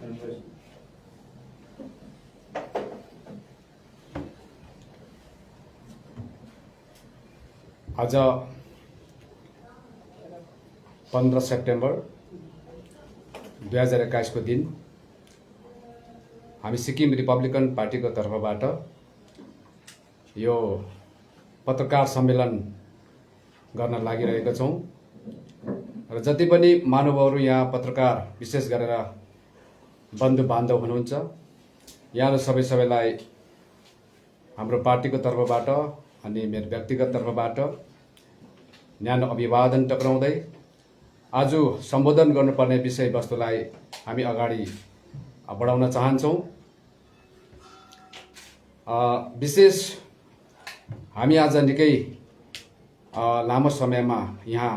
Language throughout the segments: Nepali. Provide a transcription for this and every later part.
आज 15 सेप्टेम्बर 2021 को दिन हामी सिक्किम रिपब्लिकन पार्टीको तर्फबाट यो पत्रकार सम्मेलन गर्न लागिरहेका छौं र जति पनि महानुभावहरू यहाँ पत्रकार विशेष गरेर बन्धु बान्धव हुनुहुन्छ यहाँहरू सबैलाई हाम्रो पार्टीको तर्फबाट अनि मेरो व्यक्तिगत तर्फबाट न्यानो अभिवादन टक्राउँदै आज सम्बोधन गर्नुपर्ने विषयवस्तुलाई हामी अगाडि बढाउन चाहन्छौं। विशेष हामी आज निकै लामो समयमा यहाँ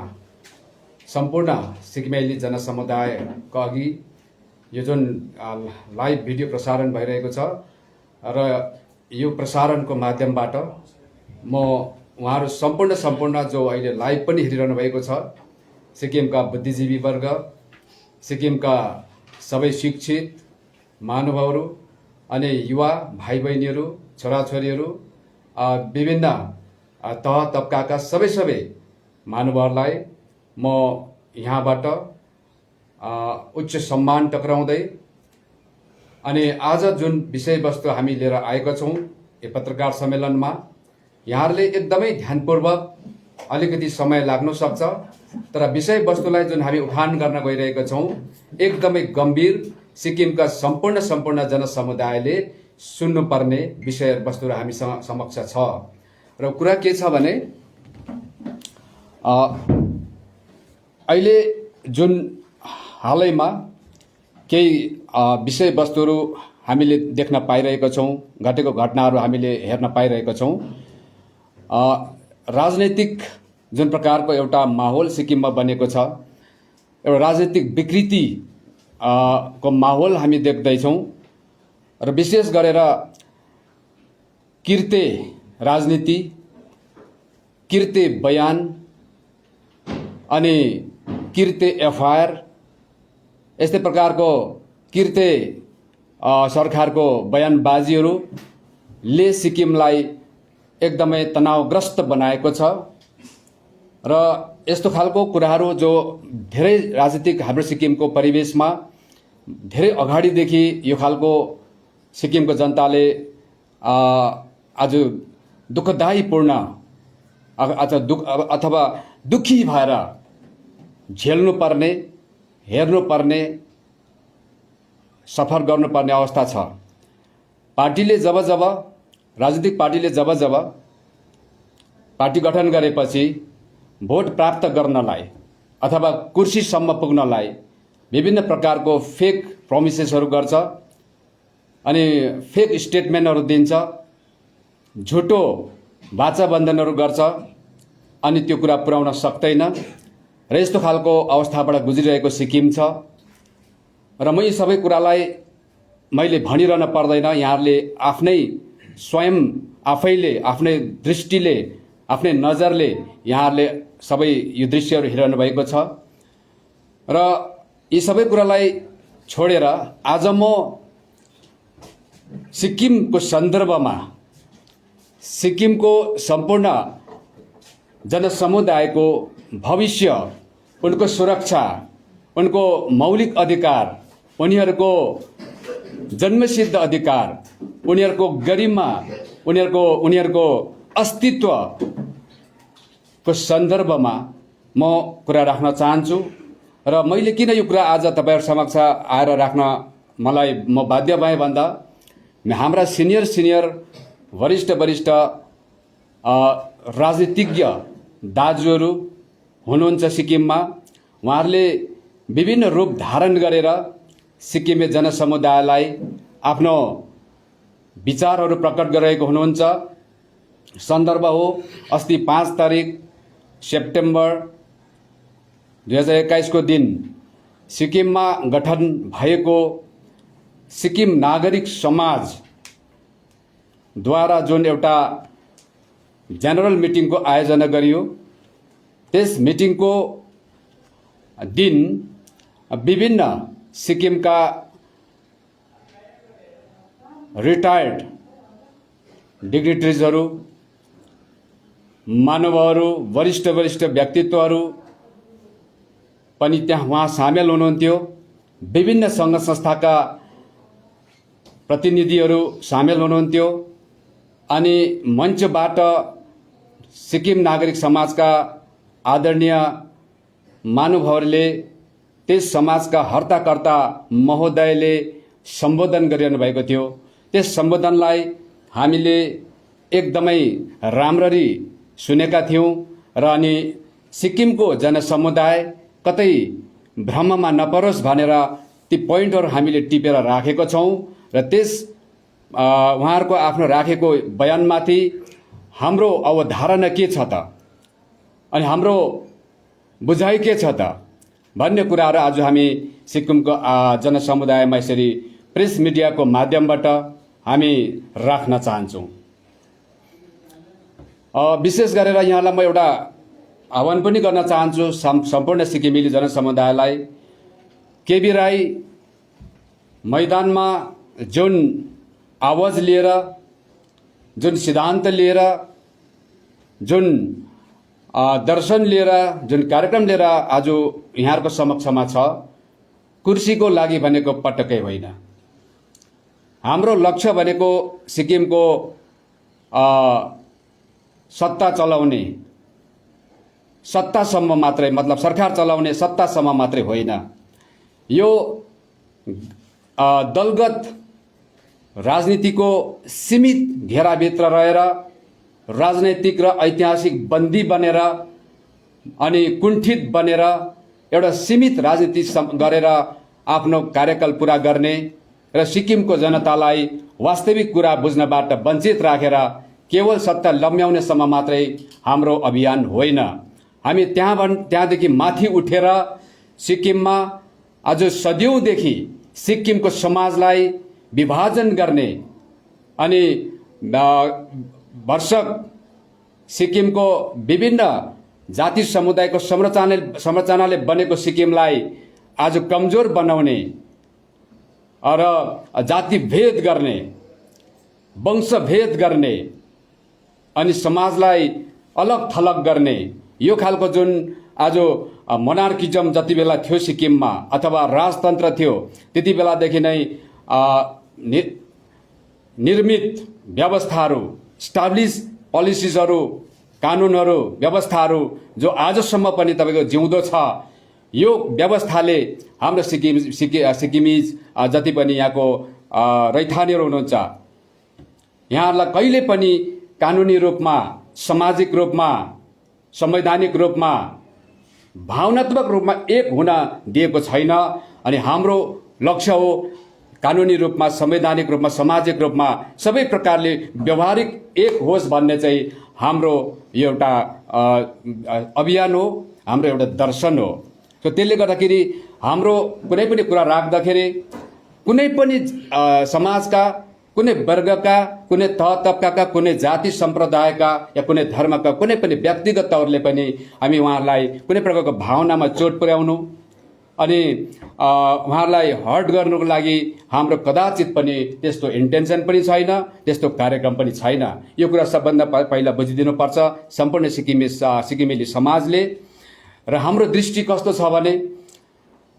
सम्पूर्ण सिक्किमेली जनसमुदायको अघि यो जुन लाइभ भिडियो प्रसारण भइरहेको छ र यो प्रसारणको माध्यमबाट म उहाँहरू सम्पूर्ण जो अहिले लाइभ पनि हेरिरहनु भएको छ सिक्किमका बुद्धिजीवी वर्ग, सिक्किमका सबै शिक्षित महानुभावहरू अनि युवा भाइ बहिनीहरू, छोराछोरीहरू, विभिन्न तह तबकाका सबै महानुभावहरूलाई म यहाँबाट उच्च सम्मान टक्राउँदै अनि आज जुन विषयवस्तु हामी लिएर आएका छौं यो पत्रकार सम्मेलनमा यहाँहरूले एकदमै ध्यानपूर्वक अलिकति समय लाग्न सक्छ तर विषयवस्तुलाई जुन हामी उठान गर्न गइरहेका छौं एकदमै गम्भीर सिक्किमका सम्पूर्ण जनसमुदायले सुन्नुपर्ने विषयवस्तुहरू हामी समक्ष छ र कुरा के छ भने अहिले जुन हालैमा केही विषयवस्तुहरू हामीले देख्न पाइरहेका छौं, घटेको घटनाहरू हामीले हेर्न पाइरहेका छौं। राजनीतिक जुन प्रकारको एउटा माहौल सिक्किममा बनेको छ, एउटा राजनीतिक विकृति को माहौल हामी देख्दैछौं र विशेष गरेर किर्ते राजनीति, किर्ते बयान अनि किर्ते एफआईआर यस्तै प्रकारको किर्ते सरकारको बयानबाजीहरूले सिक्किमलाई एकदमै तनावग्रस्त बनाएको छ र यस्तो खालको कुराहरू जो धेरै राजनीतिक हाम्रो सिक्किमको परिवेशमा धेरै अगाडिदेखि यो खालको सिक्किमको जनताले आज दुःखदायीपूर्ण अथवा दुखी भएर झेल्नुपर्ने, हेर्नुपर्ने, सफर गर्नुपर्ने अवस्था छ। पार्टीले जब राजनीतिक पार्टीले जब पार्टी गठन गरेपछि भोट प्राप्त गर्नलाई अथवा कुर्सीसम्म पुग्नलाई विभिन्न प्रकारको फेक प्रोमिसेसहरू गर्छ अनि फेक स्टेटमेन्टहरू दिन्छ, झुटो वाचाबन्धनहरू गर्छ अनि त्यो कुरा पुर्याउन सक्दैन र यस्तो खालको अवस्थाबाट गुज्रिरहेको सिक्किम छ र म यी सबै कुरालाई मैले भनिरहन पर्दैन। यहाँहरूले आफ्नै स्वयं आफैले आफ्नै दृष्टिले आफ्नै नजरले यहाँहरूले सबै यो दृश्यहरू हेरिरहनु भएको छ र यी सबै कुरालाई छोडेर आज म सिक्किमको सन्दर्भमा सिक्किमको सम्पूर्ण जनसमुदायको भविष्य, उनको सुरक्षा, उनको मौलिक अधिकार, उनीहरूको जन्मसिद्ध अधिकार, उनीहरूको गरिमा, उनीहरूको अस्तित्वको सन्दर्भमा म कुरा राख्न चाहन्छु र मैले किन यो कुरा आज तपाईहरु समक्ष आएर राख्न म बाध्य भएँ भन्दा हाम्रा सिनियर वरिष्ठ राजनीतिज्ञ दाजुहरू हुनुहुन्छ सिक्किममा। उहाँहरूले विभिन्न रूप धारण गरेर सिक्किमे जनसमुदायलाई आफ्नो विचारहरू प्रकट गरिरहेको हुनुहुन्छ। सन्दर्भ हो अस्ति 5 तारिक सेप्टेम्बर 2021 को दिन सिक्किममा गठन भएको सिक्किम नागरिक समाज द्वारा जुन एउटा जनरल मिटिङ को आयोजना गरियो। त्यस मिटिङ को दिन विभिन्न सिक्किमका रिटायर्ड डिग्निटरिजहरू, महानुभावहरू, वरिष्ठ व्यक्तित्वहरू पनि उहाँ सामेल हुनुहुन्थ्यो। विभिन्न सङ्घ संस्थाका प्रतिनिधिहरू सामेल हुनुहुन्थ्यो। अनि मञ्चबाट सिक्किम नागरिक समाजका आदरणीय महानुभावहरूले त्यस समाजका हर्ताकर्ता महोदयले सम्बोधन गरिरहनु भएको थियो। त्यस सम्बोधनलाई हामीले एकदमै राम्ररी सुनेका थियौँ र अनि सिक्किमको जनसमुदाय कतै भ्रममा नपरोस् भनेर ती पोइन्टहरू हामीले टिपेर राखेको छौँ र त्यस उहाँहरूको आफ्नो राखेको बयानमाथि हाम्रो अवधारणा के छ त अनि हाम्रो बुझाइ के छ त भन्ने कुराहरू आज हामी सिक्किमको जनसमुदायमा यसरी प्रेस मिडियाको माध्यमबाट हामी राख्न चाहन्छौँ। विशेष गरेर यहाँलाई म एउटा आह्वान पनि गर्न चाहन्छु सम्पूर्ण सिक्किमेली जनसमुदायलाई। केबी राई मैदानमा जुन आवाज लिएर, जुन सिद्धान्त लिएर, जुन दर्शन लिएर, जुन कार्यक्रम लिएर आज यहाँहरूको समक्षमा छ, कुर्सीको लागि भनेको पटक्कै होइन। हाम्रो लक्ष्य भनेको सिक्किमको सत्ता चलाउने, सत्तासम्म मात्रै, मतलब सरकार चलाउने सत्तासम्म मात्रै होइन। यो दलगत राजनीतिको सीमित घेराभित्र रहेर राजनैतिक र ऐतिहासिक बन्दी बनेर अनि कुण्ठित बनेर एउटा सीमित राजनीति गरेर आफ्नो कार्यकाल पूरा गर्ने र सिक्किमको जनतालाई वास्तविक कुरा बुझ्नबाट वञ्चित राखेर केवल सत्ता लम्ब्याउनेसम्म मात्रै हाम्रो अभियान होइन। हामी त्यहाँदेखि माथि उठेर सिक्किममा आज सदियौँदेखि सिक्किमको समाजलाई विभाजन गर्ने अनि भरसक सिक्किमको विभिन्न जाति समुदायको संरचनाले बनेको सिक्किमलाई आज कमजोर बनाउने र जाति भेद गर्ने, वंश भेद गर्ने अनि समाजलाई अलग थलग गर्ने यो खालको जुन आज मोनार्किजम जति बेला थियो सिक्किममा अथवा राजतन्त्र थियो त्यति बेलादेखि नै निर्मित व्यवस्थाहरू, स्टाब्लिश पोलिसिजहरू, कानुनहरू, व्यवस्थाहरू जो आजसम्म पनि तपाईको जिउँदो छ, यो व्यवस्थाले हाम्रो सिक्किमिज जति पनि यहाँको रैथानेहरू हुनुहुन्छ यहाँहरूलाई कहिले पनि कानुनी रूपमा, सामाजिक रूपमा, संवैधानिक रूपमा, भावनात्मक रूपमा एक हुन दिएको छैन। अनि हाम्रो लक्ष्य हो कानुनी रूपमा, संवैधानिक रूपमा, सामाजिक रूपमा सबै प्रकारले व्यवहारिक एक होस् भन्ने चाहिँ हाम्रो यो एउटा अभियान हो, हाम्रो एउटा दर्शन हो। सो त्यसले गर्दाखेरि हाम्रो कुनै पनि कुरा राख्दाखेरि कुनै पनि समाजका, कुनै वर्गका, कुनै तह तबकाका, कुनै जाति सम्प्रदायका या कुनै धर्मका कुनै पनि व्यक्तिगत तौरले पनि हामी उहाँहरूलाई कुनै प्रकारको भावनामा चोट पुर्याउनु अनि उहाँहरूलाई हर्ट गर्नुको लागि हाम्रो कदाचित पनि त्यस्तो इन्टेन्सन पनि छैन, त्यस्तो कार्यक्रम पनि छैन। यो कुरा सबभन्दा पहिला बुझिदिनुपर्छ सम्पूर्ण सिक्किमेली समाजले। र हाम्रो दृष्टि कस्तो छ भने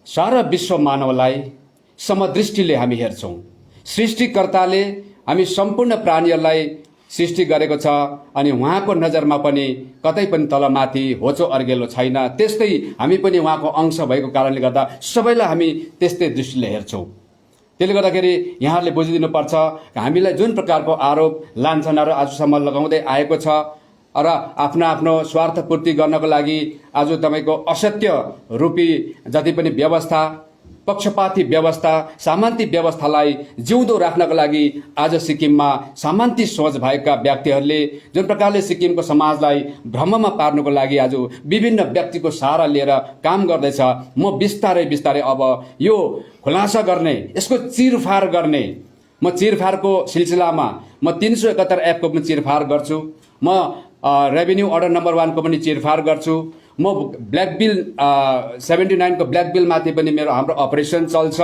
सारा विश्व मानवलाई समदृष्टिले हामी हेर्छौँ। सृष्टिकर्ताले हामी सम्पूर्ण प्राणीहरूलाई सृष्टि गरेको छ अनि उहाँको नजरमा पनि कतै पनि तलमाथि होचो अर्गेलो छैन। त्यस्तै हामी पनि उहाँको अंश भएको कारणले गर्दा सबैलाई हामी त्यस्तै दृष्टिले हेर्छौँ। त्यसले गर्दाखेरि यहाँहरूले बुझिदिनुपर्छ हामीलाई जुन प्रकारको आरोप लान्छनाहरू आजसम्म लगाउँदै आएको छ र आफ्नो स्वार्थ पूर्ति गर्नको लागि आज तपाईको असत्य रूपी जति पनि व्यवस्था, पक्षपाती व्यवस्था, सामन्ती व्यवस्थालाई जिउँदो राख्नको लागि आज सिक्किममा सामन्ती सोच भएका व्यक्तिहरूले जुन प्रकारले सिक्किमको समाजलाई भ्रममा पार्नुको लागि आज विभिन्न व्यक्तिको सहारा लिएर काम गर्दैछ, म बिस्तारै बिस्तारै अब यो खुलासा गर्ने, यसको चिरफार गर्ने, म चिरफारको सिलसिलामा म 371 एक्टको पनि चिरफार गर्छु, म रेभिन्यू अर्डर नम्बर 1 को पनि चिरफार गर्छु, म ब्ल्याक बिल 79 को ब्ल्याक बिलमाथि पनि हाम्रो अपरेसन चल्छ।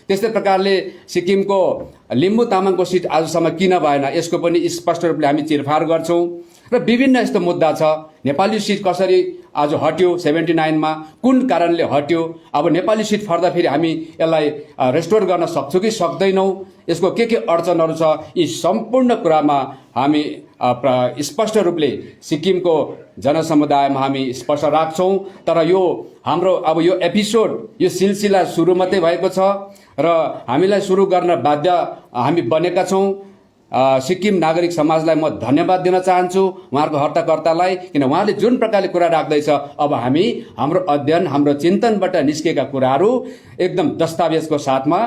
त्यस्तै प्रकारले सिक्किमको लिम्बू तामाङको सिट आजसम्म किन भएन यसको पनि स्पष्ट रूपले हामी चिरफार गर्छौँ र विभिन्न यस्तो मुद्दा छ। नेपाली सिट कसरी आज हट्यो 79 मा, कुन कारणले हट्यो, अब नेपाली सिट फर्दा फेरि हामी यसलाई रेस्टोर गर्न सक्छौँ कि सक्दैनौँ, यसको के अडचनहरू छ, यी सम्पूर्ण कुरामा हामी स्पष्ट रूपले सिक्किमको जनसमुदायमा हामी स्पष्ट राख्छौँ। तर यो हाम्रो अब यो एपिसोड, यो सिलसिला सुरु मात्रै भएको छ र हामीलाई सुरु गर्न बाध्य हामी बनेका छौँ। सिक्किम नागरिक समाजलाई म धन्यवाद दिन चाहन्छु, उहाँहरूको हर्ताकर्तालाई, किन उहाँले जुन प्रकारले कुरा राख्दैछ अब हामी हाम्रो अध्ययन, हाम्रो चिन्तनबाट निस्केका कुराहरू एकदम दस्तावेजको साथमा,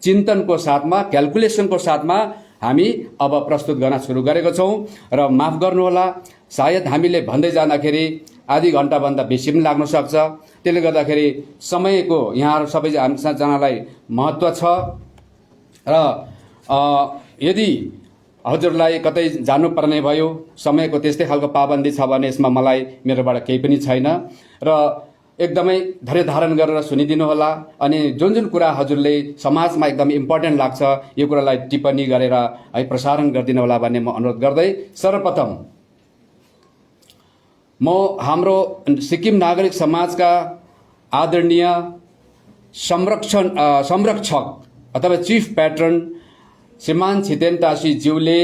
चिन्तनको साथमा, क्यालकुलेसनको साथमा हामी अब प्रस्तुत गर्न सुरु गरेको छौँ। र माफ गर्नुहोला, सायद हामीले भन्दै जाँदाखेरि आधी घन्टाभन्दा बेसी पनि लाग्न सक्छ। त्यसले गर्दाखेरि समयको यहाँ सबैजनालाई महत्त्व छ र यदि हजुरलाई कतै जानुपर्ने भयो, समयको त्यस्तै खालको पाबन्दी छ भने यसमा मलाई मेरोबाट केही पनि छैन र एकदमै धैर्य धारण गरेर सुनिदिनु होला। अनि जुन जुन कुरा हजुरले समाजमा एकदम इम्पोर्टेन्ट लाग्छ यो कुरालाई टिप्पणी गरेर है प्रसारण गरिदिनु होला भन्ने म अनुरोध गर्दै, सर्वप्रथम म हाम्रो सिक्किम नागरिक समाजका आदरणीय संरक्षक अथवा चिफ प्याट्रन श्रीमान छितेन तासी ज्यूले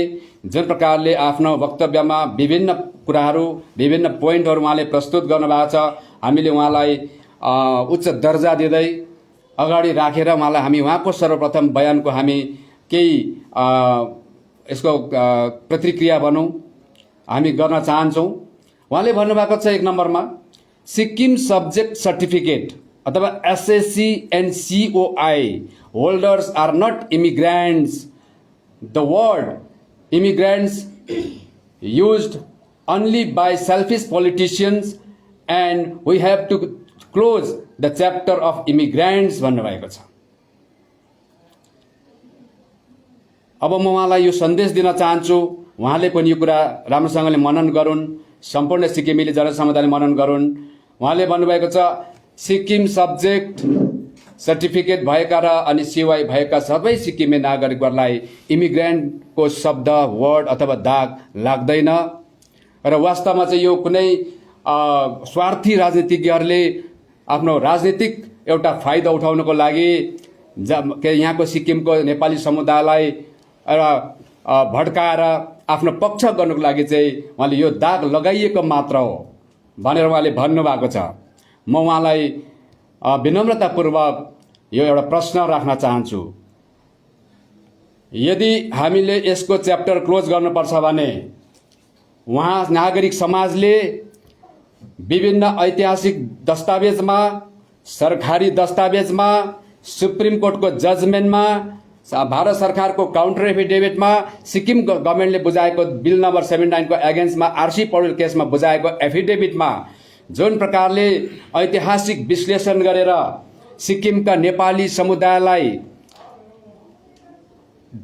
जुन प्रकारले आफ्नो वक्तव्यमा विभिन्न कुराहरू, विभिन्न पोइन्टहरू उहाँले प्रस्तुत गर्नुभएको छ, हामीले उहाँलाई उच्च दर्जा दिँदै अगाडि राखेर हामी उहाँको सर्वप्रथम बयानको हामी केही यसको प्रतिक्रिया भनौँ हामी गर्न चाहन्छौँ। उहाँले भन्नुभएको छ 1 नम्बरमा, सिक्किम सब्जेक्ट सर्टिफिकेट अथवा SSC and COI holders are not immigrants. The word immigrants used only by selfish politicians and we have to close the chapter of immigrants भन्नुभएको छ। अब म उहाँलाई यो सन्देश दिन चाहन्छु, उहाँले पनि यो कुरा राम्रोसँगले मनन गरून्, सम्पूर्ण सिक्किमेली जनसमुदायले मनन गरून्। उहाँले भन्नुभएको छ सिक्किम सब्जेक्ट सर्टिफिकेट भएका र अनि COI भएका सबै सिक्किमे नागरिकहरूलाई इमिग्रेन्टको शब्द, वर्ड अथवा दाग लाग्दैन र वास्तवमा चाहिँ यो कुनै स्वार्थी राजनीतिज्ञहरूले आफ्नो राजनीतिक एउटा फाइदा उठाउनको लागि यहाँको सिक्किमको नेपाली समुदायलाई भड्काएर आफ्नो पक्ष गर्नुको लागि चाहिँ उहाँले यो दाग लगाइएको मात्र हो भनेर उहाँले भन्नुभएको छ। म उहाँलाई विनम्रतापूर्वक यो एउटा प्रश्न राख्न चाहन्छु, यदि हामीले यसको च्याप्टर क्लोज गर्नुपर्छ भने उहाँ नागरिक समाजले विभिन्न ऐतिहासिक दस्तावेजमा, सरकारी दस्तावेजमा, सुप्रिम कोर्टको जजमेन्टमा, भारत सरकारको काउन्टर एफिडेभिटमा, सिक्किम गभर्मेन्टले बुझाएको बिल नम्बर 79 को एगेन्स्टमा RC पौडेल केसमा बुझाएको एफिडेभिटमा जुन प्रकारले ऐतिहासिक विश्लेषण गरेर सिक्किमका नेपाली समुदायलाई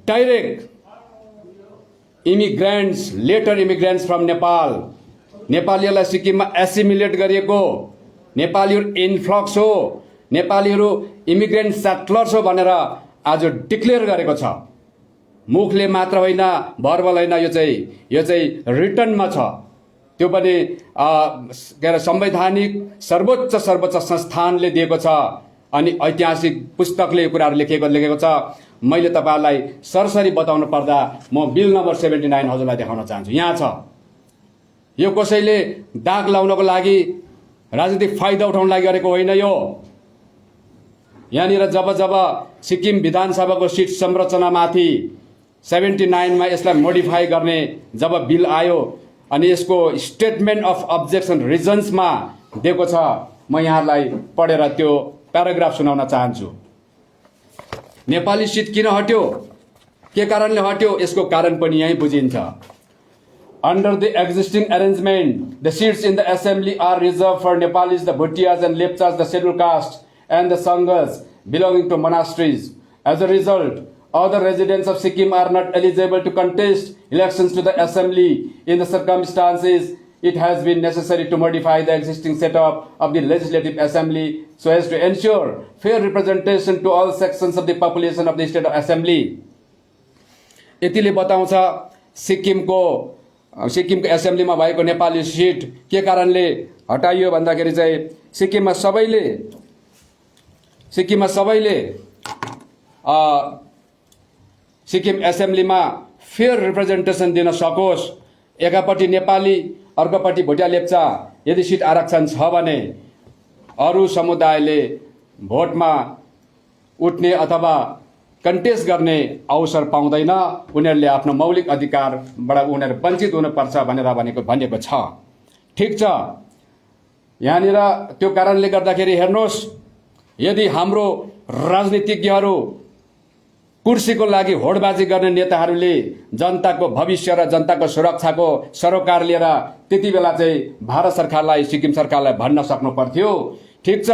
direct later immigrants from Nepal, नेपालीहरूलाई सिक्किममा एसिमिलेट गरिएको, नेपालीहरू इन्फ्लक्स हो, नेपालीहरू इमिग्रेन्ट सेटलर्स हो भनेर आज डिक्लेयर गरेको छ। मुखले मात्र होइन, भर्बल होइन, यो चाहिँ रिटनमा छ। त्यो पनि के अरे संवैधानिक सर्वोच्च संस्थानले दिएको छ अनि ऐतिहासिक पुस्तकले यो कुराहरू लेखेको छ। मैले तपाईहरुलाई सरसरी बताउनु पर्दा म बिल नम्बर 79 हजुरलाई देखाउन चाहन्छु। यहाँ छ, यो कसैले दाग लाउनको लागि, राजनीतिक फाइदा उठाउन लागि गरेको होइन। यो यहाँनिर जब सिक्किम विधानसभाको सिट संरचनामाथि 79 मा यसलाई मोडिफाई गर्ने जब बिल आयो अनि यसको स्टेटमेन्ट अफ अब्जेक्सन रिजन्समा दिएको छ, म यहाँलाई पढेर त्यो प्याराग्राफ सुनाउन चाहन्छु। नेपाली सिट किन हट्यो, के कारणले हट्यो, यसको कारण पनि यही बुझिन्छ। Under the existing arrangement, the seats in the assembly are reserved for Nepalis, the Bhutias and Lepchas, the scheduled caste, and the Sanghas belonging to monasteries. As a result, other residents of Sikkim are not eligible to contest elections to the assembly in the circumstances it has been necessary to modify the existing setup of the Legislative Assembly so as to ensure fair representation to all sections of the population of the State Assembly. यतिले बताउँछ सिक्किमको एसेम्ब्लीमा भएको नेपाली सिट के कारणले हटाइयो भन्दाखेरि चाहिँ सिक्किममा सबैले सिक्किम एसेम्ब्लीमा फेयर रिप्रेजेन्टेसन दिन सकोस्। एकापट्टि नेपाली अर्कोपट्टि भोटिया लेप्चा यदि सिट आरक्षण छ भने अरू समुदायले भोटमा उठ्ने अथवा कन्टेस्ट गर्ने अवसर पाउँदैन, उनीहरूले आफ्नो मौलिक अधिकारबाट उनीहरू वञ्चित हुनुपर्छ भनेर भनेको छ। ठिक छ, यहाँनिर त्यो कारणले गर्दाखेरि हेर्नुहोस्, यदि हाम्रो राजनीतिज्ञहरू कुर्सीको लागि होडबाजी गर्ने नेताहरूले जनताको भविष्य र जनताको सुरक्षाको सरोकार लिएर त्यति बेला चाहिँ भारत सरकारलाई सिक्किम सरकारलाई भन्न सक्नु पर्थ्यो। ठिक छ,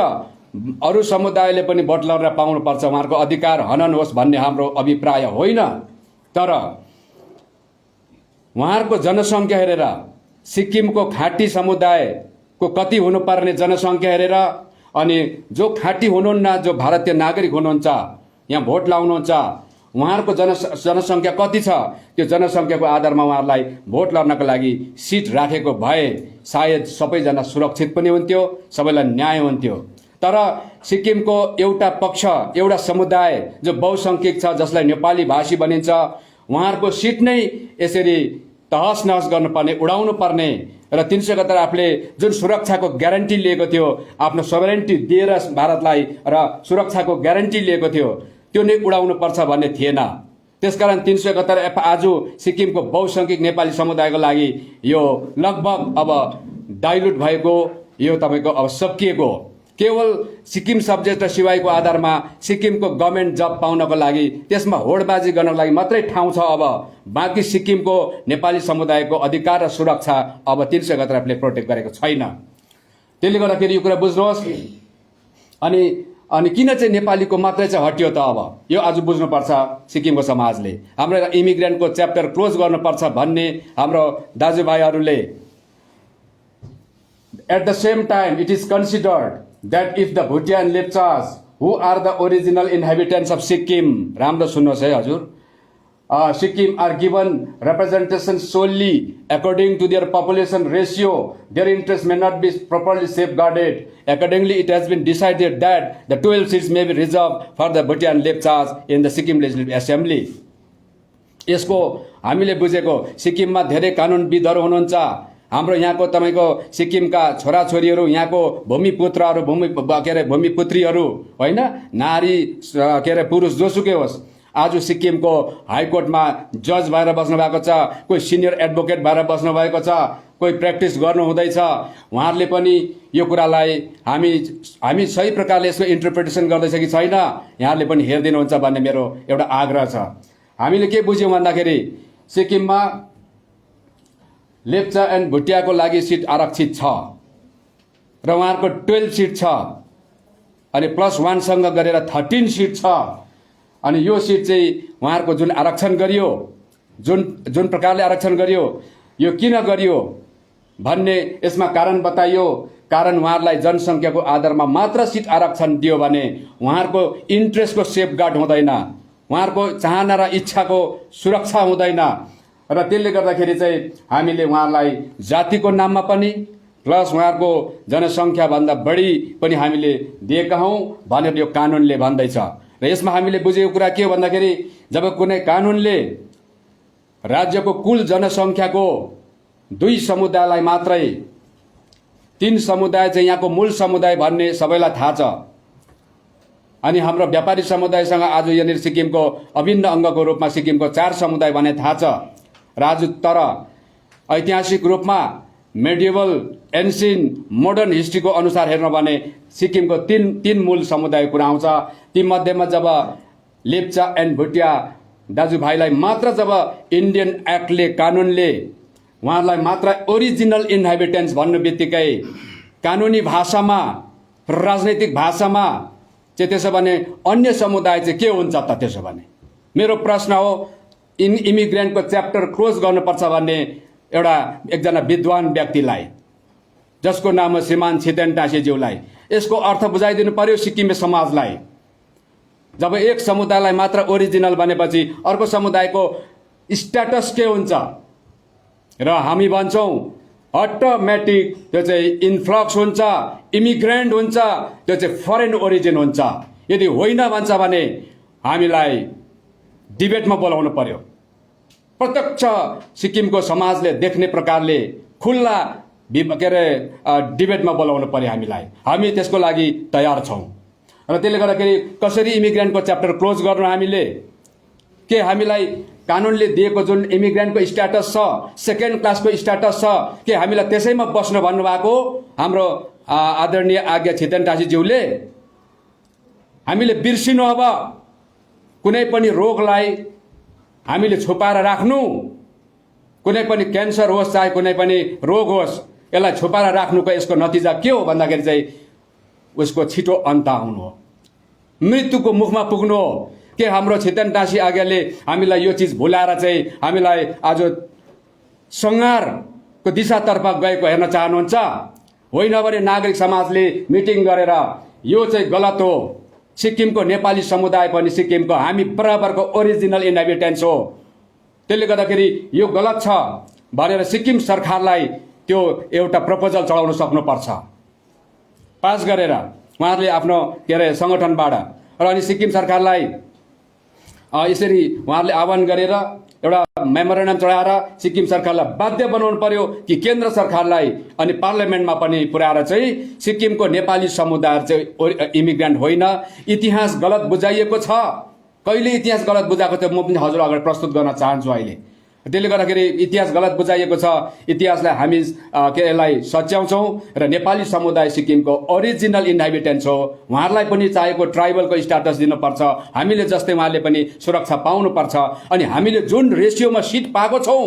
अरू समुदायले पनि भोट लड्न पाउनुपर्छ, उहाँहरूको अधिकार हनन होस् भन्ने हाम्रो अभिप्राय होइन। तर उहाँहरूको जनसङ्ख्या हेरेर सिक्किमको खाँटी समुदायको कति हुनुपर्ने जनसङ्ख्या हेरेर अनि जो खाँटी हुनुहुन्न, जो भारतीय नागरिक हुनुहुन्छ, यहाँ भोट लाउनुहुन्छ, उहाँहरूको जनसङ्ख्या कति छ, त्यो जनसङ्ख्याको आधारमा उहाँहरूलाई भोट लड्नको लागि सिट राखेको भए सायद सबैजना सुरक्षित पनि हुन्थ्यो, सबैलाई न्याय हुन्थ्यो। तर सिक्किमको एउटा पक्ष, एउटा समुदाय जो बहुसङ्ख्यक छ, जसलाई नेपाली भाषी भनिन्छ, उहाँहरूको सिट नै यसरी तहस नहस गर्नुपर्ने, उडाउनु पर्ने र 371 आफूले जुन सुरक्षाको ग्यारेन्टी लिएको थियो, आफ्नो सोभरेन्टी दिएर भारतलाई र सुरक्षाको ग्यारेन्टी लिएको थियो, त्यो नै उडाउनु पर्छ भन्ने थिएन। त्यसकारण 371 आज सिक्किमको बहुसङ्ख्यक नेपाली समुदायको लागि यो लगभग अब डाइल्युट भएको, यो तपाईको अब सकिएको, केवल सिक्किम सब्जेक्ट र सिवाईको आधारमा सिक्किमको गभर्मेन्ट जब पाउनको लागि त्यसमा होडबाजी गर्नको लागि मात्रै ठाउँ छ। अब बाँकी सिक्किमको नेपाली समुदायको अधिकार र सुरक्षा अब 371 ले प्रोटेक्ट गरेको छैन। त्यसले गर्दाखेरि यो कुरा बुझ्नुहोस्। अनि किन चाहिँ नेपालीको मात्रै चाहिँ हटियो त? अब यो आज बुझ्नुपर्छ सिक्किमको समाजले। हाम्रो इमिग्रेन्टको च्याप्टर क्लोज गर्नुपर्छ भन्ने हाम्रो दाजुभाइहरूले, at the same time it is considered that if the Bhutia and Lepchas, who are the original inhabitants of Sikkim, राम्रो सुन्नुहोस् है हजुर, Sikkim are given representation solely according to their population ratio, their interests may not be properly safeguarded. Accordingly, it has been decided that the 12 seats may be reserved for the Bhutia and Lepchas in the Sikkim Legislative Assembly. यसको हामीले बुझेको सिक्किममा धेरै कानुनविदहरू हुनुहुन्छ। हाम्रो यहाँको तपाईको सिक्किमका छोराछोरीहरू, यहाँको भूमिपुत्रहरू, भूमिपुत्रीहरू होइन, नारी के अरे पुरुष जोसुकै होस्, आज सिक्किमको हाइकोर्टमा जज भएर बस्नु भएको छ, कोही सिनियर एडभोकेट भएर बस्नु भएको छ, कोही प्र्याक्टिस गर्नु हुँदैछ। उहाँहरूले पनि यो कुरालाई हामी सही प्रकारले यसको इन्टरप्रिटेसन गर्दैछ कि छैन, यहाँहरूले पनि हेरिदिनुहुन्छ भन्ने मेरो एउटा आग्रह छ। हामीले के बुझ्यौँ भन्दाखेरि सिक्किममा लेप्चा एन्ड भुटियाको लागि सिट आरक्षित छ र उहाँहरूको 12 सिट छ अनि +1 सँग गरेर 13 सिट छ। अनि यो सिट चाहिँ उहाँहरूको जुन आरक्षण गरियो, जुन प्रकारले आरक्षण गरियो, यो किन गरियो भन्ने यसमा कारण बताइयो। कारण उहाँहरूलाई जनसङ्ख्याको आधारमा मात्र सिट आरक्षण दियो भने उहाँहरूको इन्ट्रेस्टको सेफगार्ड हुँदैन, उहाँहरूको चाहना र इच्छाको सुरक्षा हुँदैन र त्यसले गर्दाखेरि चाहिँ हामीले उहाँहरूलाई जातिको नाममा पनि प्लस उहाँहरूको जनसङ्ख्याभन्दा बढी पनि हामीले दिएका हौँ भनेर यो कानुनले भन्दैछ। र यसमा हामीले बुझेको कुरा के हो भन्दाखेरि जब कुनै कानुनले राज्यको कुल जनसङ्ख्याको 2 समुदायलाई मात्रै, 3 समुदाय चाहिँ यहाँको मूल समुदाय भन्ने सबैलाई थाहा छ, अनि हाम्रो व्यापारी समुदायसँग आज यहाँनिर सिक्किमको अभिन्न अङ्गको रूपमा सिक्किमको 4 समुदाय भन्ने थाहा छ र आज तर ऐतिहासिक रूपमा मेडिएभल, एन्सियन्ट, मोडर्न हिस्ट्रीको अनुसार हेर्नु भने सिक्किमको 3 मूल समुदाय कुरा आउँछ। ती मध्येमा जब लेप्चा एन्ड भुटिया दाजुभाइलाई मात्र जब इन्डियन एक्टले, कानुनले उहाँहरूलाई मात्र ओरिजिनल इन्हाबिटेन्ट्स भन्नु बित्तिकै कानुनी भाषामा, राजनैतिक भाषामा चाहिँ त्यसो भने अन्य समुदाय चाहिँ के हुन्छ त? त्यसो भने मेरो प्रश्न हो, इमिग्रेन्टको च्याप्टर क्लोज गर्नुपर्छ भन्ने एकजना विद्वान व्यक्तिलाई जसको नाम हो श्रीमान छितेन टासीज्यूलाई यसको अर्थ बुझाइदिनु पर्यो सिक्किमे समाजलाई। जब एक समुदायलाई मात्र ओरिजिनल भनेपछि अर्को समुदायको स्ट्याटस के हुन्छ र हामी भन्छौँ अटोमेटिक त्यो चाहिँ इन्फ्लक्स हुन्छ, इमिग्रेन्ट हुन्छ, त्यो चाहिँ फरेन ओरिजिन हुन्छ। यदि होइन भन्छ भने हामीलाई डिबेटमा बोलाउनु पर्यो। प्रत्यक्ष सिक्किमको समाजले देख्ने प्रकारले खुल्ला डिबेटमा बोलाउनु पर्यो हामीलाई। हामी त्यसको लागि तयार छौँ र त्यसले गर्दाखेरि कसरी इमिग्रेन्टको च्याप्टर क्लोज गर्नु हामीले के हामीलाई कानुनले दिएको जुन इमिग्रेन्टको स्ट्याटस छ, सेकेन्ड क्लासको स्ट्याटस छ, के हामीलाई त्यसैमा बस्नु भन्नुभएको हाम्रो आदरणीय आज्ञा छितेन टासीज्यूले? हामीले बिर्सिनु अब कुनै पनि रोगलाई हामीले छुपाएर राख्नु, कुनै पनि क्यान्सर होस् चाहे कुनै पनि रोग होस् यसलाई छुपाएर राख्नुको यसको नतिजा के हो भन्दाखेरि चाहिँ उसको छिटो अन्त आउनु हो, मृत्युको मुखमा पुग्नु हो। के हाम्रो छितेन टासी आज्ञाले हामीलाई यो चिज भुलाएर चाहिँ हामीलाई आज संहारको दिशातर्फ गएको हेर्न चाहनुहुन्छ? होइन भने नागरिक समाजले मिटिङ गरेर यो चाहिँ गलत हो, सिक्किमको नेपाली समुदाय पनि सिक्किमको हामी बराबरको ओरिजिनल इन्हेबिटेन्ट्स हो, त्यसले गर्दाखेरि यो गलत छ भनेर सिक्किम सरकारलाई त्यो एउटा प्रपोजल चढाउन सक्नुपर्छ पास गरेर उहाँहरूले आफ्नो सङ्गठनबाट। र अनि सिक्किम सरकारलाई यसरी उहाँहरूले आह्वान गरेर एउटा मेमोरेन्डम चढाएर सिक्किम सरकारलाई बाध्य बनाउनु पर्यो कि केन्द्र सरकारलाई अनि पार्लियामेन्टमा पनि पुर्याएर चाहिँ सिक्किमको नेपाली समुदाय चाहिँ इमिग्रेन्ट होइन, इतिहास गलत बुझाइएको छ। कहिले इतिहास गलत बुझाएको थियो म पनि हजुर अगाडि प्रस्तुत गर्न चाहन्छु अहिले। त्यसले गर्दाखेरि इतिहास गलत बुझाइएको छ, इतिहासलाई हामी यसलाई सच्याउँछौँ र नेपाली समुदाय सिक्किमको ओरिजिनल इन्हेबिटेन्ट्स हो, उहाँहरूलाई पनि चाहेको ट्राइबलको स्ट्याटस दिनुपर्छ, हामीले जस्तै उहाँले पनि सुरक्षा पाउनुपर्छ। अनि हामीले जुन रेसियोमा सिट पाएको छौँ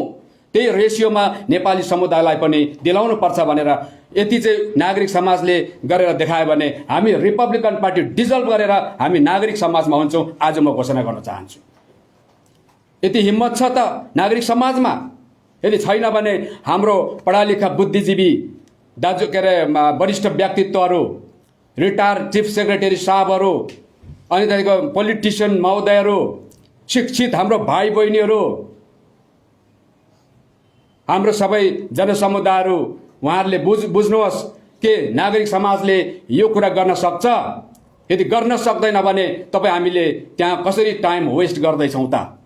त्यही रेसियोमा नेपाली समुदायलाई पनि दिलाउनु पर्छ भनेर यति चाहिँ नागरिक समाजले गरेर देखायो भने हामी रिपब्लिकन पार्टी डिजल्भ गरेर हामी नागरिक समाजमा हुन्छौँ आज म घोषणा गर्न चाहन्छु। यति हिम्मत छ त नागरिक समाजमा? यदि छैन भने हाम्रो पढालेखा बुद्धिजीवी दाजु वरिष्ठ व्यक्तित्वहरू, रिटायर चिफ सेक्रेटरी साहबहरू, अनि त्यहाँदेखिको पोलिटिसियन महोदयहरू, शिक्षित हाम्रो भाइ बहिनीहरू, हाम्रो सबै जनसमुदायहरू उहाँहरूले बुझ्नुहोस् के नागरिक समाजले यो कुरा गर्न सक्छ? यदि गर्न सक्दैन भने तपाईँ हामीले त्यहाँ कसरी टाइम वेस्ट गर्दैछौँ त?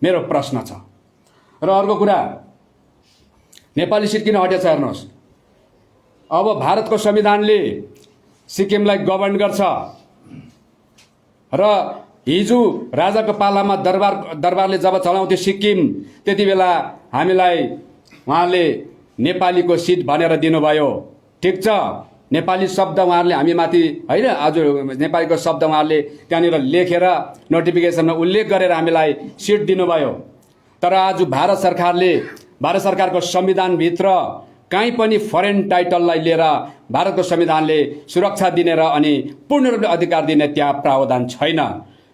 मेरो प्रश्न छ। र अर्को कुरा नेपाली सिट किन हटेछ हेर्नुहोस्। अब भारतको संविधानले सिक्किमलाई गभर्न गर्छ र हिजो राजाको पालामा दरबारले जब चलाउँथ्यो सिक्किम त्यति बेला हामीलाई उहाँले नेपालीको सिट भनेर दिनुभयो। ठिक छ, नेपाली शब्द उहाँहरूले हामीमाथि होइन आज नेपालीको शब्द उहाँहरूले त्यहाँनिर लेखेर नोटिफिकेसनमा उल्लेख गरेर हामीलाई सिट दिनुभयो। तर आज भारत सरकारको संविधानभित्र कहीँ पनि फरेन टाइटललाई लिएर भारतको संविधानले सुरक्षा दिने र अनि पूर्ण रूपले अधिकार दिने त्यहाँ प्रावधान छैन।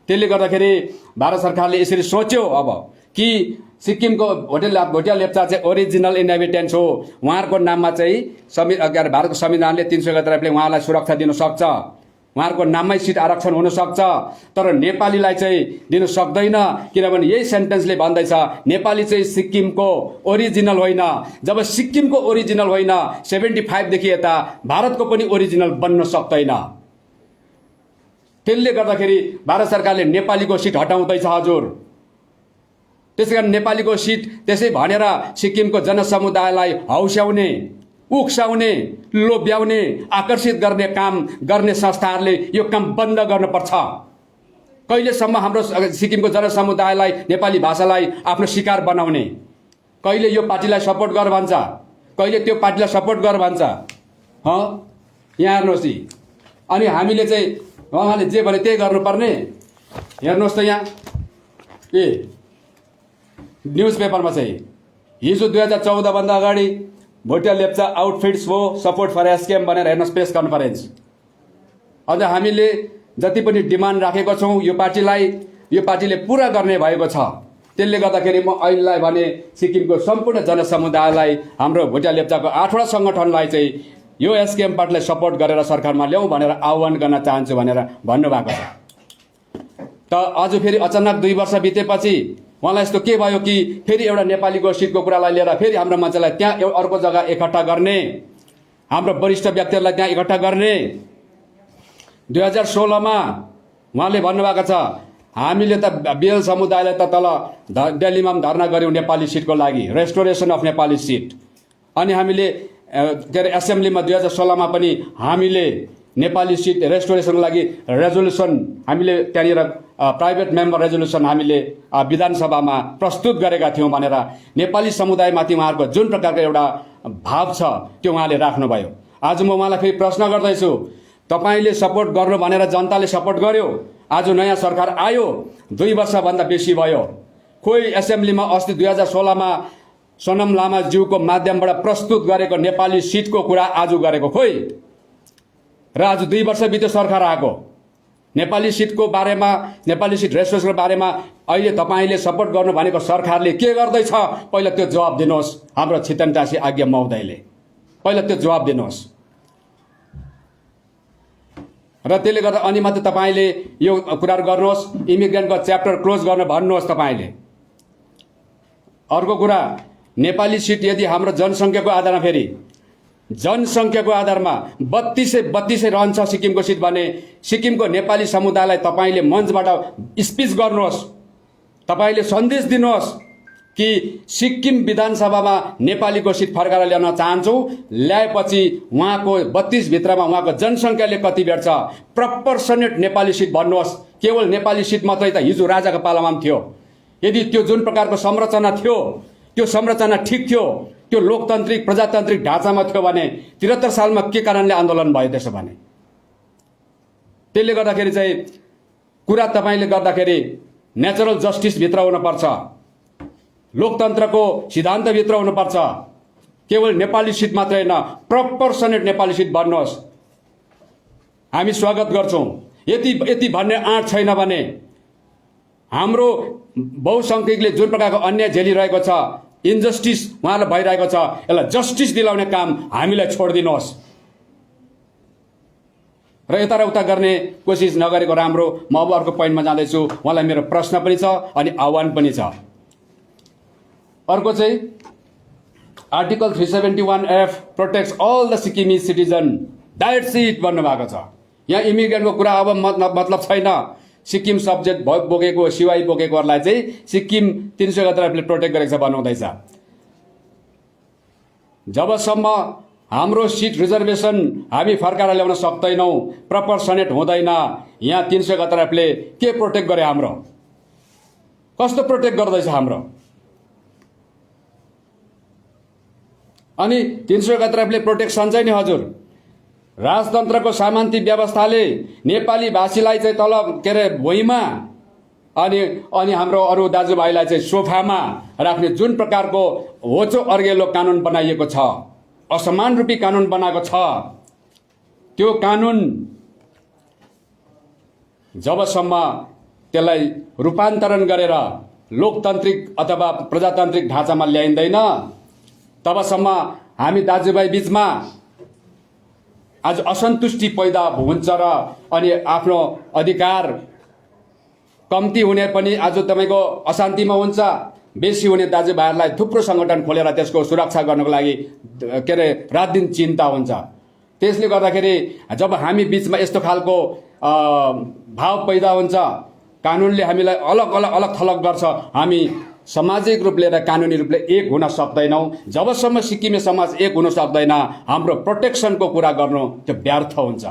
त्यसले गर्दाखेरि भारत सरकारले यसरी सोच्यो अब कि सिक्किमको भोटिया लेप्चा चाहिँ ओरिजिनल इन्हेबिटेन्ट्स हो, उहाँहरूको नाममा चाहिँ भारतको संविधानले 371 उहाँलाई सुरक्षा दिन सक्छ, उहाँहरूको नाममै सिट आरक्षण हुन सक्छ। तर नेपालीलाई चाहिँ दिन सक्दैन, किनभने यही सेन्टेन्सले भन्दैछ नेपाली चाहिँ सिक्किमको ओरिजिनल होइन। जब सिक्किमको ओरिजिनल होइन 75 देखि यता भारतको पनि ओरिजिनल बन्न सक्दैन। त्यसले गर्दाखेरि भारत सरकारले नेपालीको सिट हटाउँदैछ हजुर। त्यसैकारण नेपालीको सिट त्यसै भनेर सिक्किमको जनसमुदायलाई हौस्याउने, उक्साउने, लोभ्याउने, आकर्षित गर्ने काम गर्ने संस्थाहरूले यो काम बन्द गर्नुपर्छ। कहिलेसम्म हाम्रो सिक्किमको जनसमुदायलाई नेपाली भाषालाई आफ्नो शिकार बनाउने? कहिले यो पार्टीलाई सपोर्ट गर भन्छ, कहिले त्यो पार्टीलाई सपोर्ट गर भन्छ। यहाँ हेर्नुहोस् नि, अनि हामीले चाहिँ उहाँले जे भने त्यही गर्नुपर्ने। हेर्नुहोस् त यहाँ न्यूज पेपरमा चाहिँ हिजो 2014 भन्दा अगाडि भोटिया लेप्चा आउटफिट्स हो सपोर्ट फर एसकेएम भनेर हेर्नुहोस् प्रेस कन्फरेन्स। अझ हामीले जति पनि डिमान्ड राखेको छौँ यो पार्टीले पुरा गर्ने भएको छ। त्यसले गर्दाखेरि म अहिलेलाई भने सिक्किमको सम्पूर्ण जनसमुदायलाई हाम्रो भुटिया लेप्चाको 8वटा सङ्गठनलाई चाहिँ यो एसकेएम पार्टीलाई सपोर्ट गरेर सरकारमा ल्याउँ भनेर आह्वान गर्न चाहन्छु भनेर भन्नुभएको छ। त आज फेरि अचानक 2 वर्ष बितेपछि उहाँलाई यस्तो के भयो कि फेरि एउटा नेपालीको सिटको कुरालाई लिएर फेरि हाम्रो मान्छेलाई त्यहाँ अर्को जग्गा इकट्ठा गर्ने, हाम्रो वरिष्ठ व्यक्तिहरूलाई त्यहाँ इकट्ठा गर्ने। 2016मा उहाँले भन्नुभएको छ हामीले त बिएल समुदायलाई त तल दिल्लीमा पनि धर्ना गऱ्यौँ नेपाली सिटको लागि, रेस्टोरेसन अफ नेपाली सिट। अनि हामीले के अरे एसेम्ब्लीमा 2016मा पनि हामीले नेपाली सिट रेस्टोरेसनको लागि रेजोल्युसन हामीले त्यहाँनिर प्राइभेट मेम्बर रेजोल्युसन हामीले विधानसभामा प्रस्तुत गरेका थियौँ भनेर नेपाली समुदायमाथि उहाँहरूको जुन प्रकारको एउटा भाव छ त्यो उहाँले राख्नुभयो। आज म उहाँलाई फेरि प्रश्न गर्दैछु, तपाईँले सपोर्ट गर्नु भनेर जनताले सपोर्ट गर्यो, आज नयाँ सरकार आयो, 2 वर्षभन्दा बेसी भयो, खोइ एसेम्ब्लीमा अस्ति 2016मा सोनम लामाज्यूको माध्यमबाट प्रस्तुत गरेको नेपाली सिटको कुरा आज गरेको खोइ, र आज 2 वर्ष बित्यो सरकार आएको। नेपाली सिटको बारेमा, नेपाली सिट रेस्टोरेसनको बारेमा अहिले तपाईँले सपोर्ट गर्नु भनेको सरकारले के गर्दैछ पहिला त्यो जवाब दिनुहोस् हाम्रो छितनटासी आज्ञा महोदयले, पहिला त्यो जवाब दिनुहोस्। र त्यसले गर्दा अनि मात्रै तपाईँले यो कुराहरू गर्नुहोस्, इमिग्रेन्टको च्याप्टर क्लोज गर्न भन्नुहोस् तपाईँले। अर्को कुरा, नेपाली सिट यदि हाम्रो जनसङ्ख्याको आधारमा फेरि जनसङ्ख्याको आधारमा 32 रहन्छ सिक्किमको सिट भने सिक्किमको नेपाली समुदायलाई तपाईँले मञ्चबाट स्पिच गर्नुहोस्, तपाईँले सन्देश दिनुहोस् कि सिक्किम विधानसभामा नेपालीको सिट फर्काएर ल्याउन चाहन्छौँ, ल्याएपछि उहाँको 32 भित्रमा उहाँको जनसङ्ख्याले कति भेट्छ प्रपोर्सनेट नेपाली सिट भन्नुहोस्। केवल नेपाली सिट मात्रै त हिजो राजाको पालामा पनि थियो। यदि त्यो जुन प्रकारको संरचना थियो त्यो संरचना ठिक थियो, त्यो लोकतान्त्रिक प्रजातान्त्रिक ढाँचामा थियो भने 73 सालमा के कारणले आन्दोलन भयो त्यसो भने? त्यसले गर्दाखेरि चाहिँ कुरा तपाईँले गर्दाखेरि नेचुरल जस्टिस भित्र हुनुपर्छ, लोकतन्त्रको सिद्धान्तभित्र हुनुपर्छ। केवल नेपाली सिट मात्रै होइन, प्रपोर्सनेट नेपाली सिट भन्नुहोस्, हामी स्वागत गर्छौँ। यति भन्ने आँट छैन भने हाम्रो बहुसंख्यकले जुन प्रकारको अन्याय झेलिरहेको छ, इन्जस्टिस उहाँलाई भइरहेको छ, यसलाई जस्टिस दिलाउने काम हामीलाई छोडिदिनुहोस् र यता र उता गर्ने कोसिस नगरेको राम्रो। म अब अर्को पोइन्टमा जाँदैछु। उहाँलाई मेरो प्रश्न पनि छ अनि आह्वान पनि छ। अर्को चाहिँ article 371F protects all the सिक्किमी सिटिजन, द्याट्स इट भन्नुभएको छ। यहाँ इमिग्रेन्टको कुरा अब मतलब छैन। सिक्किम सब्जेक्ट बोकेको सिवाई बोकेकोहरूलाई चाहिँ सिक्किम 371ले प्रोटेक्ट गरेको छ भन्नुहुँदैछ। जबसम्म हाम्रो सिट रिजर्भेसन हामी फर्काएर ल्याउन सक्दैनौँ, प्रपोर्सनेट हुँदैन, यहाँ 371ले के प्रोटेक्ट गरे? हाम्रो कस्तो प्रोटेक्ट गर्दैछ हाम्रो? अनि 371ले प्रोटेक्सन चाहिँ नि हजुर राजतन्त्रको सामन्ती व्यवस्थाले नेपाली भाषीलाई चाहिँ तल के अरे भुइँमा अनि हाम्रो अरू दाजुभाइलाई चाहिँ सोफामा राख्ने जुन प्रकारको होचो अर्गेलो कानुन बनाइएको छ, असमान रूपी कानुन बनाएको छ, त्यो कानुन जबसम्म त्यसलाई रूपान्तरण गरेर लोकतान्त्रिक अथवा प्रजातान्त्रिक ढाँचामा ल्याइँदैन तबसम्म हामी दाजुभाइ बीचमा आज असन्तुष्टि पैदा हुन्छ र अनि आफ्नो अधिकार कम्ती हुने पनि आज तपाईको अशान्तिमा हुन्छ। बेसी हुने दाजुभाइहरूलाई थुप्रो सङ्गठन खोलेर त्यसको सुरक्षा गर्नको लागि के अरे रात दिन चिन्ता हुन्छ। त्यसले गर्दाखेरि जब हामी बीचमा यस्तो खालको भाव पैदा हुन्छ, कानुनले हामीलाई अलग थलग गर्छ, हामी सामाजिक रूपले र कानुनी रूपले एक हुन सक्दैनौँ। जबसम्म सिक्किमे समाज एक हुन सक्दैन, हाम्रो प्रोटेक्सनको कुरा गर्नु त्यो व्यर्थ हुन्छ।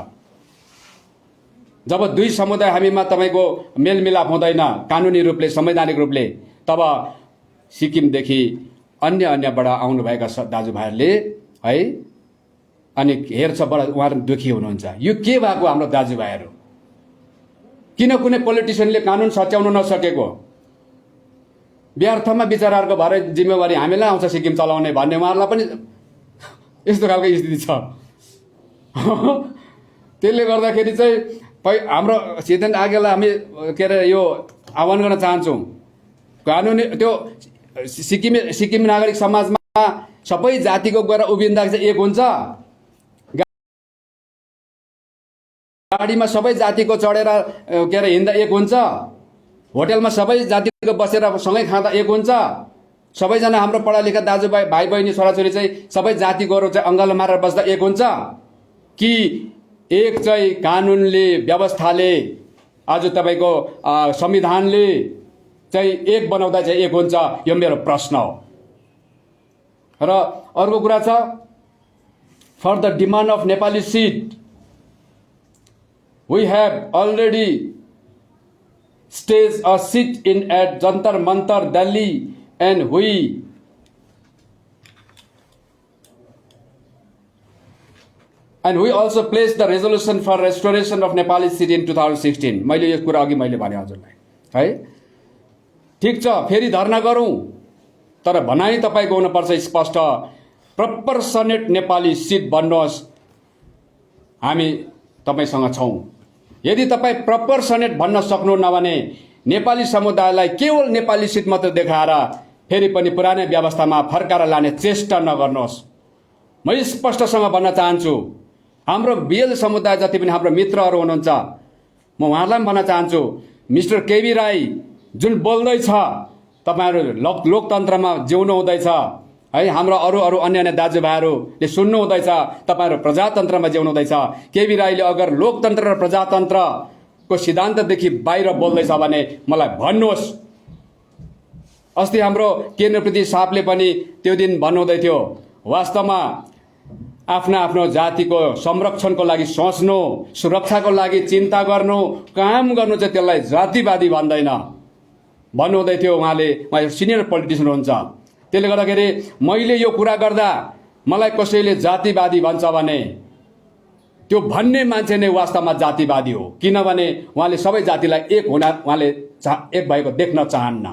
जब दुई समुदाय हामीमा तपाईको मेलमिलाप हुँदैन कानुनी रूपले, संवैधानिक रूपले, तब सिक्किमदेखि अन्यबाट आउनुभएका दाजुभाइहरूले है अनि हेर्छ बडा उहाँहरू दुखी हुनुहुन्छ। यो के भएको हाम्रो दाजुभाइहरू? किन कुनै पोलिटिसियनले कानुन सच्याउन नसकेको? व्यर्थमा बिचराहरूको भरे जिम्मेवारी हामीलाई आउँछ सिक्किम चलाउने भन्ने उहाँहरूलाई पनि यस्तो खालको स्थिति छ। त्यसले गर्दाखेरि चाहिँ हाम्रो सिद्धान्त आज्ञालाई हामी के अरे यो आह्वान गर्न चाहन्छौँ कानुनी त्यो सिक्किम नागरिक समाजमा सबै जातिको गएर उभिँदा चाहिँ एक हुन्छ, गाडीमा सबै जातिको चढेर के अरे हिँड्दा एक हुन्छ, होटलमा सबै जातिको बसेर सँगै खाँदा एक हुन्छ, सबैजना हाम्रो पढा लेखा दाजुभाइ भाइ बहिनी छोराछोरी चाहिँ सबै जातिकोहरू चाहिँ अङ्गालो मारेर बस्दा एक हुन्छ कि एक चाहिँ कानुनले व्यवस्थाले आज तपाईँको संविधानले चाहिँ एक बनाउँदा चाहिँ एक हुन्छ? यो मेरो प्रश्न हो। र अर्को कुरा छ, for the demand of Nepali seat we have already staged a sit-in at Jantar Mantar, Delhi, and we also placed the resolution for restoration of Nepali seat in 2016. मैले यो कुरा अघि मैले भने हजुरलाई है। ठीक छ, फेरि धर्ना गरौँ, तर भनाइ तपाईँको हुनुपर्छ स्पष्ट, प्रपर्सनेट नेपाली सिट बन्नुहोस्, हामी तपाईँसँग छौँ। यदि तपाईँ प्रपर्सनेट भन्न सक्नुहुन्न भने नेपाली समुदायलाई केवल नेपाली सिट मात्र देखाएर फेरि पनि पुरानै व्यवस्थामा फर्काएर लाने चेष्टा नगर्नुहोस्। म स्पष्टसँग भन्न चाहन्छु, हाम्रो बिएल समुदाय जति पनि हाम्रो मित्रहरू हुनुहुन्छ, म उहाँहरूलाई पनि भन्न चाहन्छु, मिस्टर केबी राई जुन बोल्दैछ तपाईँहरू लोकतन्त्रमा जिउनु हुँदैछ है, हाम्रो अरू अन्य दाजुभाइहरूले सुन्नु हुँदैछ, तपाईँहरू प्रजातन्त्रमा जिउनु हुँदैछ। केबी राईले अगर लोकतन्त्र र प्रजातन्त्रको सिद्धान्तदेखि बाहिर बोल्दैछ भने मलाई भन्नुहोस्। अस्ति हाम्रो केन्द्रप्रति साहबले पनि त्यो दिन भन्नुहुँदै थियो, वास्तवमा आफ्नो जातिको संरक्षणको लागि सोच्नु, सुरक्षाको लागि चिन्ता गर्नु, काम गर्नु चाहिँ त्यसलाई जातिवादी भन्दैन भन्नुहुँदै थियो उहाँले। उहाँ सिनियर पोलिटिसियन हुनुहुन्छ। त्यसले गर्दाखेरि मैले यो कुरा गर्दा मलाई कसैले जातिवादी भन्छ भने त्यो भन्ने मान्छे नै वास्तवमा जातिवादी हो, किनभने उहाँले सबै जातिलाई एक हुन उहाँले एक भएको देख्न चाहन्न।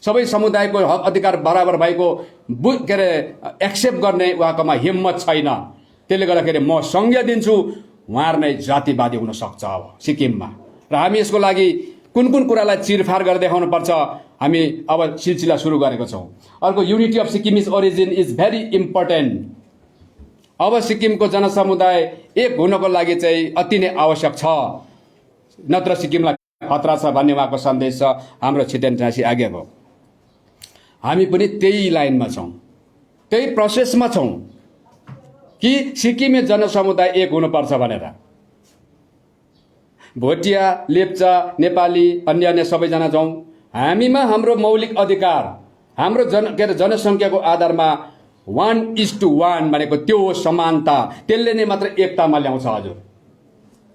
सबै समुदायको हक अधिकार बराबर भएको के अरे एक्सेप्ट गर्ने उहाँकोमा हिम्मत छैन। त्यसले गर्दाखेरि म संज्ञा दिन्छु उहाँहरू नै जातिवादी हुन सक्छ अब सिक्किममा। र हामी यसको लागि कुन कुरालाई चिरफार गरेर देखाउनु पर्छ, हामी अब सिलसिला सुरु गरेको छौँ। अर्को, unity of Sikkim is origin is very important. अब सिक्किमको जनसमुदाय एक हुनको लागि चाहिँ अति नै आवश्यक छ, नत्र सिक्किमलाई खतरा छ भन्ने उहाँको सन्देश छ। हाम्रो छितेन चासी आज्ञाको हामी पनि त्यही लाइनमा छौँ, त्यही प्रोसेसमा छौँ कि सिक्किमे जनसमुदाय एक हुनुपर्छ भनेर। भोटिया, लेप्चा, नेपाली, अन्य सबैजना जाउँ, हामीमा हाम्रो मौलिक अधिकार, हाम्रो जनसङ्ख्याको आधारमा 1:1 भनेको त्यो हो समानता। त्यसले नै मात्र एकतामा ल्याउँछ हजुर।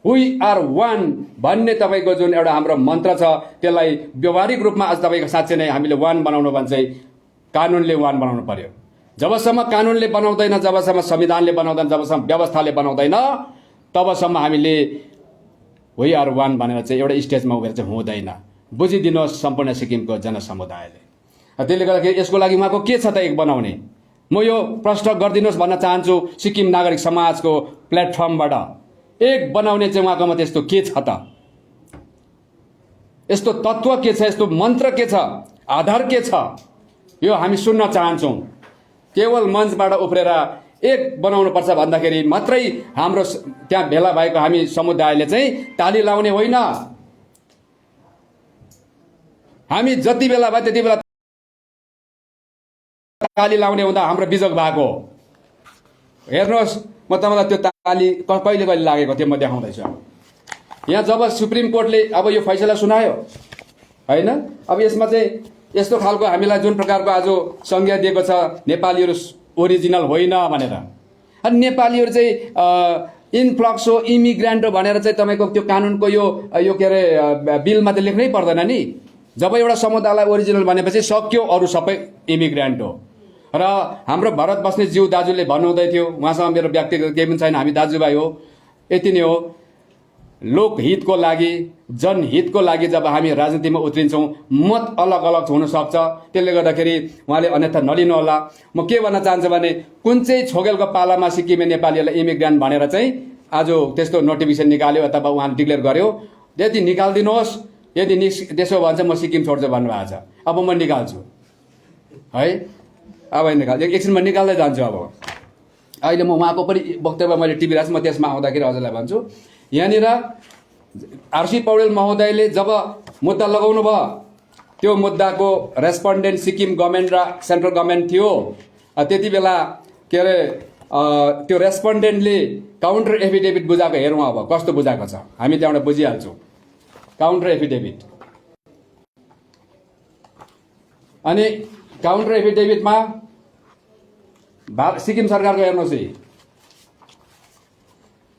वी आर वान भन्ने तपाईँको जुन एउटा हाम्रो मन्त्र छ, त्यसलाई व्यवहारिक रूपमा आज तपाईँको साँच्चै नै हामीले वान बनाउनु भने चाहिँ कानुनले वान बनाउनु पर्यो। जबसम्म कानुनले बनाउँदैन, जबसम्म संविधानले बनाउँदैन, जबसम्म व्यवस्थाले बनाउँदैन, तबसम्म हामीले वी आर वान भनेर चाहिँ एउटा स्टेजमा उभिएर चाहिँ हुँदैन। बुझिदिनुहोस् सम्पूर्ण सिक्किमको जनसमुदायले। त्यसले गर्दाखेरि यसको लागि उहाँको के छ त एक बनाउने? म यो प्रश्न गरिदिनुहोस् भन्न चाहन्छु सिक्किम नागरिक समाजको प्लेटफर्मबाट। एक बनाउने चाहिँ उहाँकोमा त्यस्तो के छ त? यस्तो तत्त्व के छ? यस्तो मन्त्र के छ? आधार के छ? यो हामी सुन्न चाहन्छौँ। केवल मञ्चबाट उफ्रेर एक बनाउनु पर्छ भन्दाखेरि मात्रै हाम्रो त्यहाँ भेला भएको हामी समुदायले चाहिँ ताली लाउने होइन। हामी जति बेला भयो त्यति बेला ताली लाउने हुँदा हाम्रो बिजोग भएको। हेर्नुहोस्, म तपाईँलाई त्यो ताली कहिले कहिले लागेको थियो म देखाउँदैछु। यहाँ जब सुप्रिम कोर्टले अब यो फैसला सुनायो होइन, अब यसमा चाहिँ यस्तो खालको हामीलाई जुन प्रकारको आज संज्ञा दिएको छ नेपालीहरू ओरिजिनल होइन भनेर, अनि नेपालीहरू चाहिँ इन्फ्लक्स हो, इमिग्रान्ट हो भनेर चाहिँ तपाईँको त्यो कानुनको यो के अरे बिलमा त लेख्नै पर्दैन नि। जब एउटा समुदायलाई ओरिजिनल भनेपछि सक्यो, अरू सबै इमिग्रान्ट हो। र हाम्रो भारत बस्ने ज्यू दाजुले भन्नुहुँदै थियो, उहाँसँग मेरो व्यक्तिगत केही पनि छैन, हामी दाजुभाइ हो, यति नै हो। लोकहितको लागि, जनहितको लागि जब हामी राजनीतिमा उत्रिन्छौँ, मत अलग अलग हुनसक्छ। त्यसले गर्दाखेरि उहाँले अन्यथा नलिनु होला। म के भन्न चाहन्छु भने कुन चाहिँ छोगेलको पालामा सिक्किमे नेपालीहरूलाई इमिग्रान्ट भनेर चाहिँ आज त्यस्तो नोटिफिकेसन निकाल्यो अथवा उहाँले डिक्लेयर गर्यो, यदि निकालिदिनुहोस्। यदि त्यसो भन्छ म सिक्किम छोड्छु भन्नुभएको छ। अब म निकाल्छु है, अब एकछिन म निकाल्दै जान्छु। अब अहिले म उहाँको पनि वक्तव्य मैले टिभी राख्छु, म त्यसमा आउँदाखेरि हजुरलाई भन्छु। यहाँनिर आरसी पौडेल महोदयले जब मुद्दा लगाउनु भयो, त्यो मुद्दाको रेस्पोन्डेन्ट सिक्किम गभर्मेन्ट र सेन्ट्रल गभर्मेन्ट थियो। त्यति बेला के अरे त्यो रेस्पोन्डेन्टले काउन्टर एफिडेभिट बुझाएको हेरौँ अब कस्तो बुझाएको छ, हामी त्यहाँबाट बुझिहाल्छौँ। काउन्टर एफिडेभिट, अनि काउन्टर एफिडेभिटमा सिक्किम सरकारको हेर्नुहोस् है,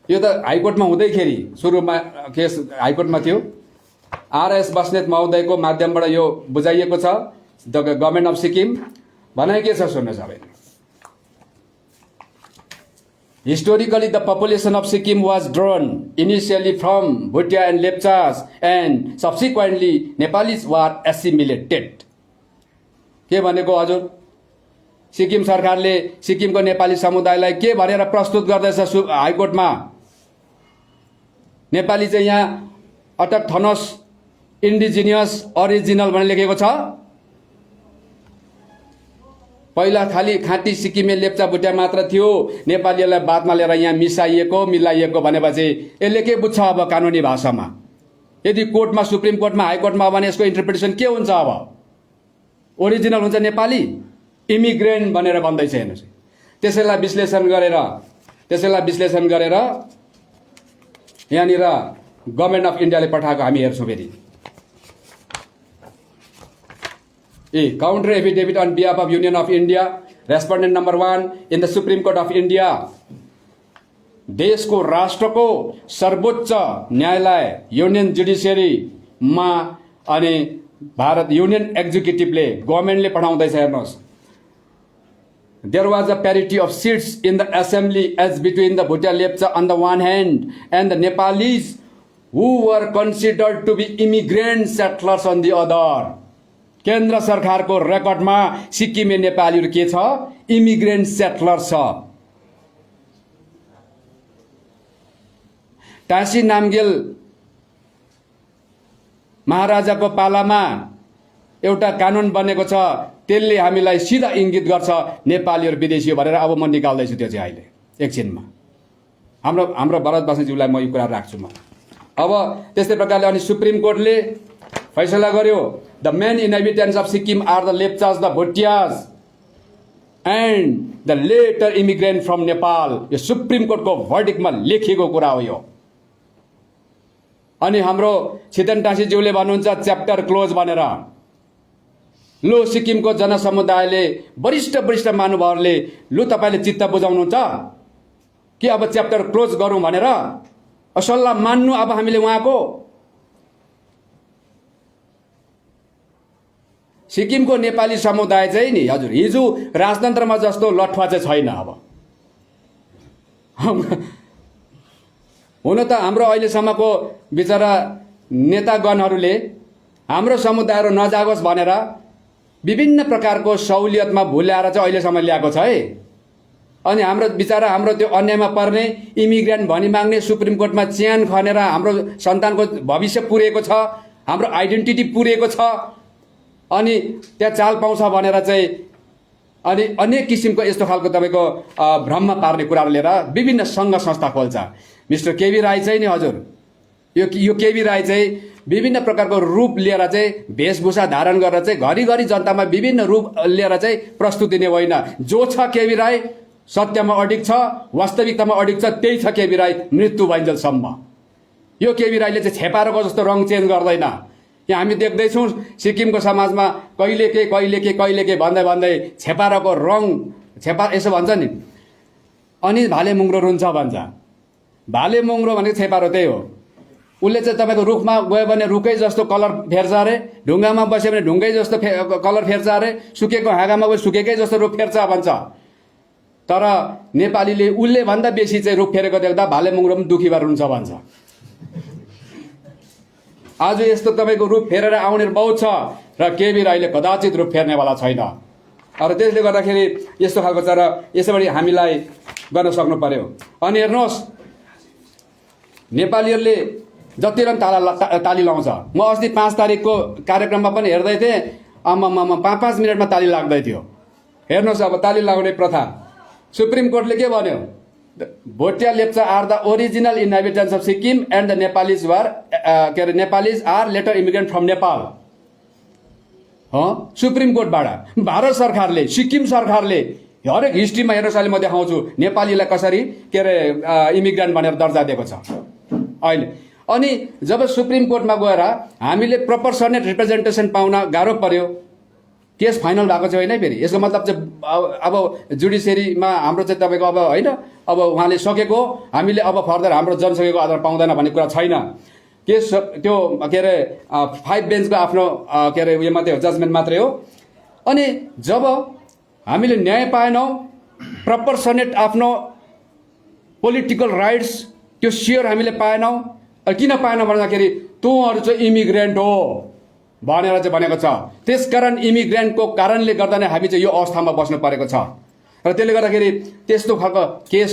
यो त हाइकोर्टमा हुँदैखेरि सुरुमा केस हाइकोर्टमा थियो, आरएस बस्नेत महोदयको माध्यमबाट यो बुझाइएको छ। द गभर्मेन्ट अफ सिक्किम भनाइ के छ सुन्नुहोस्। अब historically the population of Sikkim was drawn initially from Bhutia and Lepchas and subsequently Nepalis were assimilated। के भनेको हजुर, सिक्किम सरकारले सिक्किमको नेपाली समुदायलाई के भनेर प्रस्तुत गर्दैछ हाइकोर्टमा? नेपाली चाहिँ यहाँ अटकथनस इन्डिजिनियस ओरिजिनल भनेर लेखेको छ। पहिला खाली खाँटी सिक्किमे लेप्चा भुटिया मात्र थियो, नेपालीलाई बादमा लिएर यहाँ मिसाइएको मिलाइएको भनेपछि यसले के बुझ्छ अब कानुनी भाषामा? यदि कोर्टमा, सुप्रिम कोर्टमा, हाइकोर्टमा भने यसको इन्टरप्रिटेसन के हुन्छ? अब ओरिजिनल हुन्छ नेपाली, इमिग्रेन्ट भनेर भन्दैछ। हेर्नुहोस्, त्यसैलाई विश्लेषण गरेर यहाँनिर गभर्मेन्ट अफ इन्डियाले पठाएको हामी हेर्छौँ फेरि। Counter affidavit on behalf of Union of India, respondent number 1 in the Supreme Court of India। देशको राष्ट्रको सर्वोच्च न्यायालय युनियन जुडिसियरीमा अनि भारत युनियन एक्जिक्युटिभले गभर्मेन्टले पठाउँदैछ। हेर्नुहोस्, there was a parity of seats in the assembly as between the Bhutia Lepcha on the one hand and the Nepalis who were considered to be immigrant settlers on the other। केन्द्र सरकारको रेकर्डमा सिक्किमे नेपालीहरू के छ? इमिग्रेन्ट सेटलर छ। टाँसी नामगेल महाराजाको पालामा एउटा कानुन बनेको छ, त्यसले हामीलाई सिधा इङ्गित गर्छ नेपालीहरू विदेशी हो भनेर। अब म निकाल्दैछु त्यो चाहिँ अहिले एकछिनमा। हाम्रो भरत बस्नेतज्यूलाई म यो कुरा राख्छु म। अब त्यस्तै प्रकारले अनि सुप्रिम कोर्टले फैसला गर्यो, the main inhabitants of Sikkim are the Lepchas, the Bhutias and the later immigrant from Nepal. यो सुप्रिम कोर्टको भर्डिकमा लेखिएको कुरा हो यो। अनि हाम्रो छितेन टाँसीज्यूले भन्नुहुन्छ च्याप्टर क्लोज भनेर। लो सिक्किमको जनसमुदायले वरिष्ठ महानुभावहरूले लु तपाईँले चित्त बुझाउनुहुन्छ कि अब च्याप्टर क्लोज गरौँ भनेर सल्लाह मान्नु। अब हामीले उहाँको सिक्किमको नेपाली समुदाय चाहिँ नि हजुर हिजो राजतन्त्रमा जस्तो लठुवा चाहिँ छैन। अब हुन त हाम्रो अहिलेसम्मको बिचरा नेतागणहरूले हाम्रो समुदायहरू नजागोस् भनेर विभिन्न प्रकारको सहुलियतमा भुल्याएर चाहिँ अहिलेसम्म ल्याएको छ है। अनि हाम्रो त्यो अन्यायमा पर्ने इमिग्रेन्ट भनी माग्ने सुप्रिम कोर्टमा च्यान खनेर हाम्रो सन्तानको भविष्य पुरेको छ, हाम्रो आइडेन्टिटी पुरेको छ। अनि त्यहाँ चाल पाउँछ भनेर चाहिँ अनि अनेक किसिमको यस्तो खालको तपाईँको भ्रममा पार्ने कुराहरू लिएर विभिन्न सङ्घ संस्था खोल्छ। मिस्टर केबी राई चाहिँ नि हजुर, यो केबी राई चाहिँ विभिन्न प्रकारको रूप लिएर चाहिँ वेशभूषा धारण गरेर चाहिँ घरिघरि जनतामा विभिन्न रूप लिएर चाहिँ प्रस्तुति दिने होइन। जो छ केबी राई सत्यमा अडिग छ, वास्तविकतामा अडिग छ, त्यही छ केबी राई मृत्यु भइन्जेलसम्म। यो केबी राईले चाहिँ छेपारोको जस्तो रङ चेन्ज गर्दैन। यहाँ हामी देख्दैछौँ सिक्किमको समाजमा कहिले के भन्दै छेपारोको रङ यसो भन्छ नि, अनि भाले मुङ्ग्रो रुन्छ भन्छ। भाले मुङ्ग्रो भनेको छेपारो त्यही हो। उसले चाहिँ तपाईँको रुखमा गयो भने रुखै जस्तो कलर फेर्छ अरे, ढुङ्गामा बस्यो भने ढुङ्गै जस्तो कलर फेर्छ अरे, सुकेको हाँगामा गयो सुकेकै जस्तो रुख फेर्छ भन्छ। तर नेपालीले उसले भन्दा बेसी चाहिँ रुख फेरेको देख्दा भाले मुङ्ग्रो पनि दुखी भएर हुन्छ भन्छ। आज यस्तो तपाईँको रूप फेरेर आउने बहुत छ र केबी राईले कदाचित रूप फेर्नेवाला छैन। र त्यसले गर्दाखेरि यस्तो खालको छ र यसैबाट हामीलाई गर्न सक्नु पर्यो। अनि हेर्नुहोस्, नेपालीहरूले जति रन ताली लाउँछ। म अस्ति 5 तारिकको कार्यक्रममा पनि हेर्दै थिएँ, आमामामा 5-5 मिनटमा ताली लाग्दै थियो। हेर्नुहोस् अब ताली लगाउने प्रथा। सुप्रिम कोर्टले के भन्यो? Bhotia Lepcha are the original inhabitants of Sikkim and the Nepalese were के अरे Nepalese are later immigrant from Nepal. Supreme कोर्टबाट भारत सरकारले, सिक्किम सरकारले हरेक हिस्ट्रीमा हेर्नुहोस्, अहिले म देखाउँछु नेपालीलाई कसरी के अरे इमिग्रेन्ट भनेर दर्जा दिएको छ अहिले। अनि जब सुप्रिम कोर्टमा गएर हामीले प्रोपोर्सनेट रिप्रेजेन्टेसन पाउन गाह्रो पर्यो, केस फाइनल भएको छ होइन। फेरि यसको मतलब चाहिँ अब जुडिसियरीमा हाम्रो चाहिँ तपाईँको अब होइन, अब उहाँले सकेको, हामीले अब फर्दर हाम्रो जनसङ्ख्याको आधार पाउँदैन भन्ने कुरा छैन। केस त्यो के अरे 5 बेन्चको आफ्नो के अरे उयो मात्रै हो, जजमेन्ट मात्रै हो। अनि जब हामीले न्याय पाएनौँ, प्रोपोर्सनेट आफ्नो पोलिटिकल राइट्स त्यो सेयर हामीले पाएनौँ। किन पाएनौँ भन्दाखेरि तँहरू चाहिँ इमिग्रेन्ट हो भनेर चाहिँ भनेको छ। त्यसकारण इमिग्रेन्टको कारणले गर्दा नै हामी चाहिँ यो अवस्थामा बस्नु परेको छ। र त्यसले गर्दाखेरि त्यस्तो खालको केस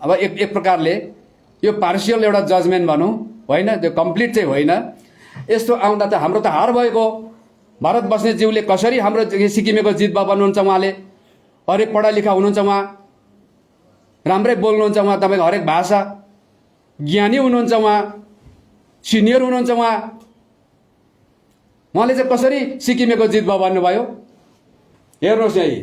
अब एक प्रकारले यो पार्सियल एउटा जजमेन्ट भनौँ होइन, त्यो कम्प्लिट चाहिँ होइन। यस्तो आउँदा त हाम्रो त हार भएको। भारत बस्ने ज्यूले कसरी हाम्रो सिक्किमेको जित भयो भन्नुहुन्छ उहाँले। हरेक पढा लेखा हुनुहुन्छ उहाँ, राम्रै बोल्नुहुन्छ उहाँ, तपाईँको हरेक भाषा ज्ञानी हुनुहुन्छ उहाँ, सिनियर हुनुहुन्छ उहाँले चाहिँ कसरी सिक्किमेको जित भयो भन्नुभयो? हेर्नुहोस् यही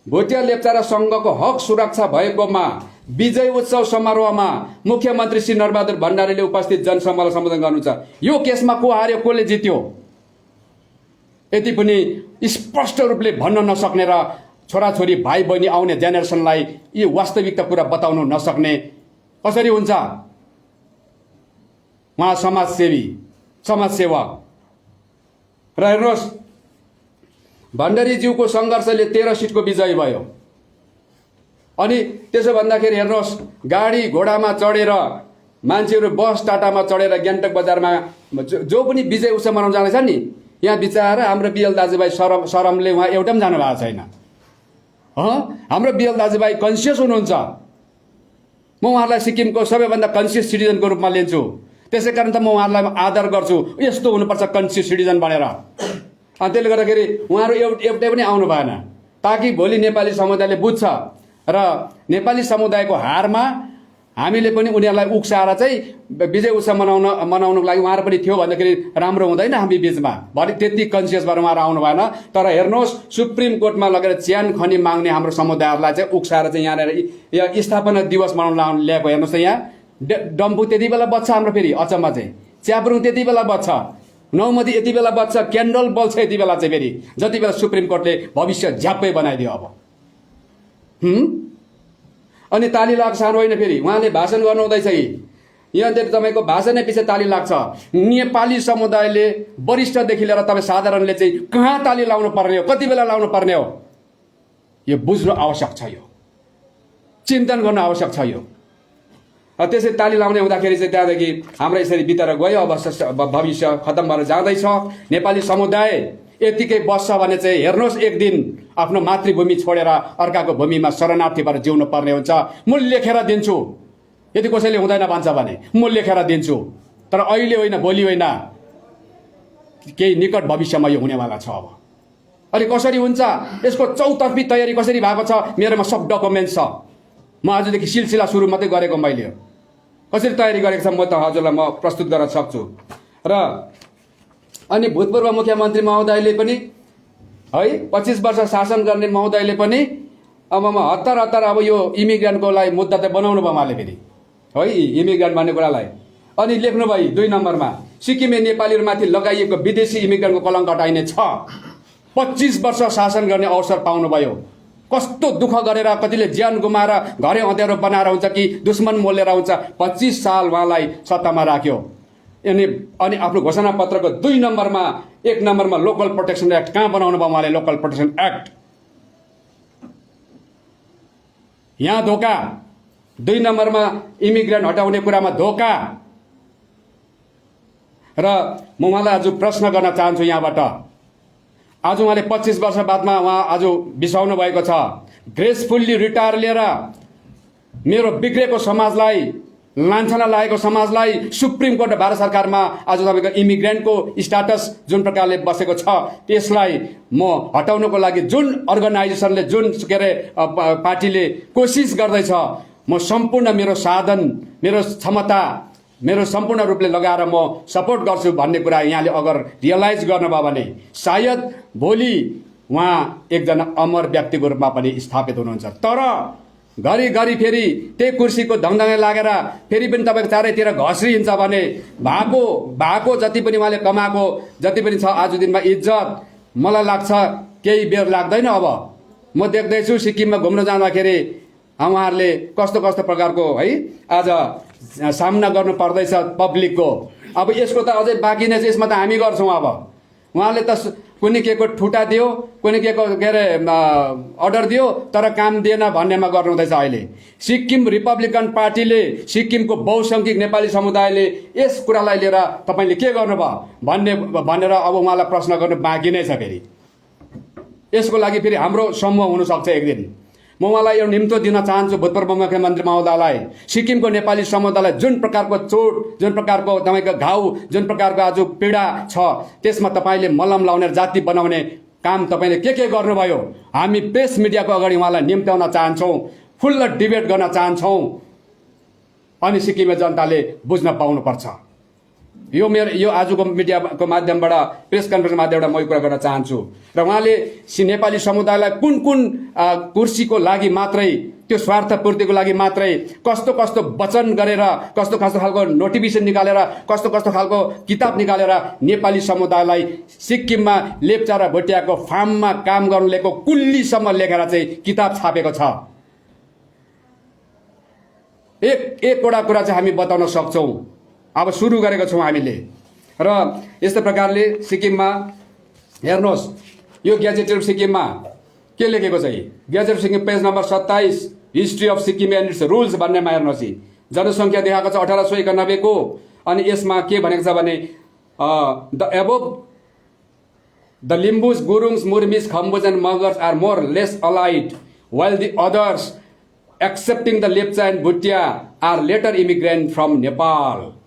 भोटिया लेप्चा र सङ्घको हक सुरक्षा भएकोमा विजय उत्सव समारोहमा मुख्यमन्त्री श्री नरबहादुर भण्डारीले उपस्थित जनसभालाई सम्बोधन गर्नुहुन्छ। यो केसमा को हार्यो, कसले जित्यो, यति पनि स्पष्ट रूपले भन्न नसक्ने र छोराछोरी भाइ बहिनी आउने जेनेरेसनलाई यी वास्तविकता कुरा बताउनु नसक्ने कसरी हुन्छ? उहाँ समाजसेवी, समाजसेवक। र हेर्नुहोस् भण्डारीज्यूको सङ्घर्षले 13 सिटको विजय भयो। अनि त्यसो भन्दाखेरि हेर्नुहोस् गाडी घोडामा चढेर मान्छेहरू बस टाटामा चढेर गान्तोक बजारमा जो पनि विजय उत्सव मनाउन जाँदैछ नि, यहाँ बिचारा हाम्रो बिएल दाजुभाइ सरमले उहाँ एउटा पनि जानु भएको छैन। हाम्रो बिएल दाजुभाइ कन्सियस हुनुहुन्छ। म उहाँहरूलाई सिक्किमको सबैभन्दा कन्सियस सिटिजनको रूपमा लिन्छु। त्यसै कारण त म उहाँहरूलाई आदर गर्छु, यस्तो हुनुपर्छ कन्सियस सिटिजन भनेर। अनि त्यसले गर्दाखेरि उहाँहरू एउटै पनि आउनु भएन, ताकि भोलि नेपाली समुदायले बुझ्छ र नेपाली समुदायको हारमा हामीले पनि उनीहरूलाई उक्साएर चाहिँ विजय उत्सव मनाउनको लागि उहाँहरू पनि थियो भन्दाखेरि राम्रो हुँदैन हामी बिचमा। भरि त्यति कन्सियस भएर उहाँहरू आउनु भएन। तर हेर्नुहोस् सुप्रिम कोर्टमा लगेर च्यान खनी माग्ने हाम्रो समुदायहरूलाई चाहिँ उक्साएर चाहिँ यहाँ स्थापना दिवस मनाउन ल्याएको। हेर्नुहोस् त यहाँ डम्फु त्यति बेला बज्छ हाम्रो, फेरि अचम्म चाहिँ च्याब्रुङ त्यति बेला बज्छ, नौमती यति बेला बज्छ, क्यान्डल बल्छ यति बेला चाहिँ फेरि, जति बेला सुप्रिम कोर्टले भविष्य झ्याप्पै बनाइदियो। अब अनि ताली लाग्छ होइन, फेरि उहाँले भाषण गर्नु हुँदैछ कि यहाँतिर तपाईँको भाषणै पछि ताली लाग्छ। नेपाली समुदायले वरिष्ठदेखि लिएर तपाईँ साधारणले चाहिँ कहाँ ताली लाउनु पर्ने हो, कति बेला लाउनु पर्ने हो, यो बुझ्नु आवश्यक छ, यो चिन्तन गर्नु आवश्यक छ। यो त्यसै ताली लाउने हुँदाखेरि चाहिँ त्यहाँदेखि हाम्रो यसरी बितेर गयो। अब भविष्य खतम भएर जाँदैछ। नेपाली समुदाय यतिकै बस्छ भने चाहिँ हेर्नुहोस् एक दिन आफ्नो मातृभूमि छोडेर अर्काको भूमिमा शरणार्थी भएर जिउनु पर्ने हुन्छ। म लेखेर दिन्छु, यदि कसैले हुँदैन भन्छ भने म लेखेर दिन्छु, तर अहिले होइन, भोलि होइन, केही निकट भविष्यमा यो हुनेवाला छ। अब अनि कसरी हुन्छ यसको चौतर्फी तयारी कसरी भएको छ, मेरोमा सब डकुमेन्ट छ। म आजदेखि सिलसिला सुरु मात्रै गरेको, मैले कसरी तयारी गरेको छ म त हजुरलाई म प्रस्तुत गर्न सक्छु। र अनि भूतपूर्व मुख्यमन्त्री महोदयले पनि है 25 वर्ष शासन गर्ने महोदयले पनि अब म हतार अब यो इमिग्रेन्टको लागि मुद्दा त बनाउनु भयो उहाँले फेरि है, इमिग्रेन्ट भन्ने कुरालाई। अनि लेख्नु भयो 2 नम्बरमा सिक्किमे नेपालीहरूमाथि लगाइएको विदेशी इमिग्रेन्टको कलङ्क हटाइने छ। 25 वर्ष शासन गर्ने अवसर पाउनुभयो। कस्तो दुःख गरेर कतिले ज्यान गुमाएर घरै अँध्यारो बनाएर हुन्छ कि दुश्मन मोलेर हुन्छ 25 साल उहाँलाई सत्तामा राख्यो। अनि आफ्नो घोषणा पत्रको 2 नम्बरमा 1 नम्बरमा लोकल प्रोटेक्सन एक्ट कहाँ बनाउनु भयो उहाँले? लोकल प्रोटेक्सन एक्ट यहाँ धोका। 2 नम्बरमा इमिग्रेन्ट हटाउने कुरामा धोका। र म उहाँलाई आज प्रश्न गर्न चाहन्छु यहाँबाट, आज उहाँले 25 वर्ष बादमा उहाँ आज बिसाउनु भएको छ। ग्रेसफुल्ली रिटायर लिएर मेरो बिग्रेको समाजलाई लान्छना लागेको समाजलाई सुप्रिम कोर्ट भारत सरकारमा आज तपाईँको इमिग्रेन्टको स्ट्याटस जुन प्रकारले बसेको छ त्यसलाई म हटाउनको लागि जुन अर्गनाइजेसनले जुन के अरे पार्टीले कोसिस गर्दैछ म सम्पूर्ण मेरो साधन मेरो क्षमता मेरो सम्पूर्ण रूपले लगाएर म सपोर्ट गर्छु भन्ने कुरा यहाँले अगर रियलाइज गर्नुभयो भने सायद भोलि उहाँ एकजना अमर व्यक्तिको रूपमा पनि स्थापित हुनुहुन्छ। तर घरिघरि फेरि त्यही कुर्सीको धङधङै लागेर फेरि पनि तपाईँको चारैतिर घस्रिन्छ भने भएको जति पनि उहाँले कमाएको जति पनि छ आज दिनमा इज्जत मलाई लाग्छ केही बेर लाग्दैन। अब म देख्दैछु सिक्किममा घुम्न जाँदाखेरि उहाँहरूले कस्तो कस्तो प्रकारको है आज सामना गर्नु पर्दैछ पब्लिकको। अब यसको त अझै बाँकी नै छ, यसमा त हामी गर्छौँ। अब उहाँले त कुनै के को ठुटा दियो कुनै के को के अरे अर्डर दियो तर काम दिएन भन्नेमा गर्नुहुँदैछ। अहिले सिक्किम रिपब्लिकन पार्टीले सिक्किमको बहुसङ्ख्यक नेपाली समुदायले यस कुरालाई लिएर तपाईँले के गर्नुभयो भनेर अब उहाँलाई प्रश्न गर्नु बाँकी नै छ। फेरि यसको लागि फेरि हाम्रो समूह हुनसक्छ एक दिन। म उहाँलाई एउटा निम्तो दिन चाहन्छु भूतपूर्व मुख्यमन्त्री महोदयलाई, सिक्किमको नेपाली समुदायलाई जुन प्रकारको चोट जुन प्रकारको तपाईँको घाउ जुन प्रकारको आज पीडा छ त्यसमा तपाईँले मलम लाउने जाति बनाउने काम तपाईँले के गर्नुभयो हामी प्रेस मिडियाको अगाडि उहाँलाई निम्त्याउन चाहन्छौँ, खुल्ला डिबेट गर्न चाहन्छौँ अनि सिक्किमे जनताले बुझ्न पाउनुपर्छ। यो मेरो यो आजको मिडियाको माध्यमबाट प्रेस कन्फरेन्सको माध्यमबाट म यो कुरा गर्न चाहन्छु। र उहाँले नेपाली समुदायलाई कुन कुन कुर्सीको लागि मात्रै त्यो स्वार्थ पूर्तिको लागि मात्रै कस्तो कस्तो वचन गरेर कस्तो कस्तो खालको नोटिफिकेसन निकालेर कस्तो कस्तो खालको किताब निकालेर नेपाली समुदायलाई सिक्किममा लेप्चा र भोटियाको फार्ममा काम गर्नु लिएको कुल्लीसम्म लेखेर चाहिँ किताब छापेको छ। एकवटा कुरा चाहिँ हामी बताउन सक्छौँ। अब सुरु गरेको छौँ हामीले। र यस्तो प्रकारले सिक्किममा हेर्नुहोस् यो ग्याजेट अफ सिक्किममा के लेखेको छ। Gadget of Sikkim page number 27 history of Sikkim and it's rules भन्नेमा हेर्नुहोस् जनसङ्ख्या देखाएको छ 1891 को। अनि यसमा के भनेको छ भने the above the Limbus Gurungs Murmis Khambus and Magars are more less allied while the others excepting the Lepcha and Bhutia are later immigrant from Nepal।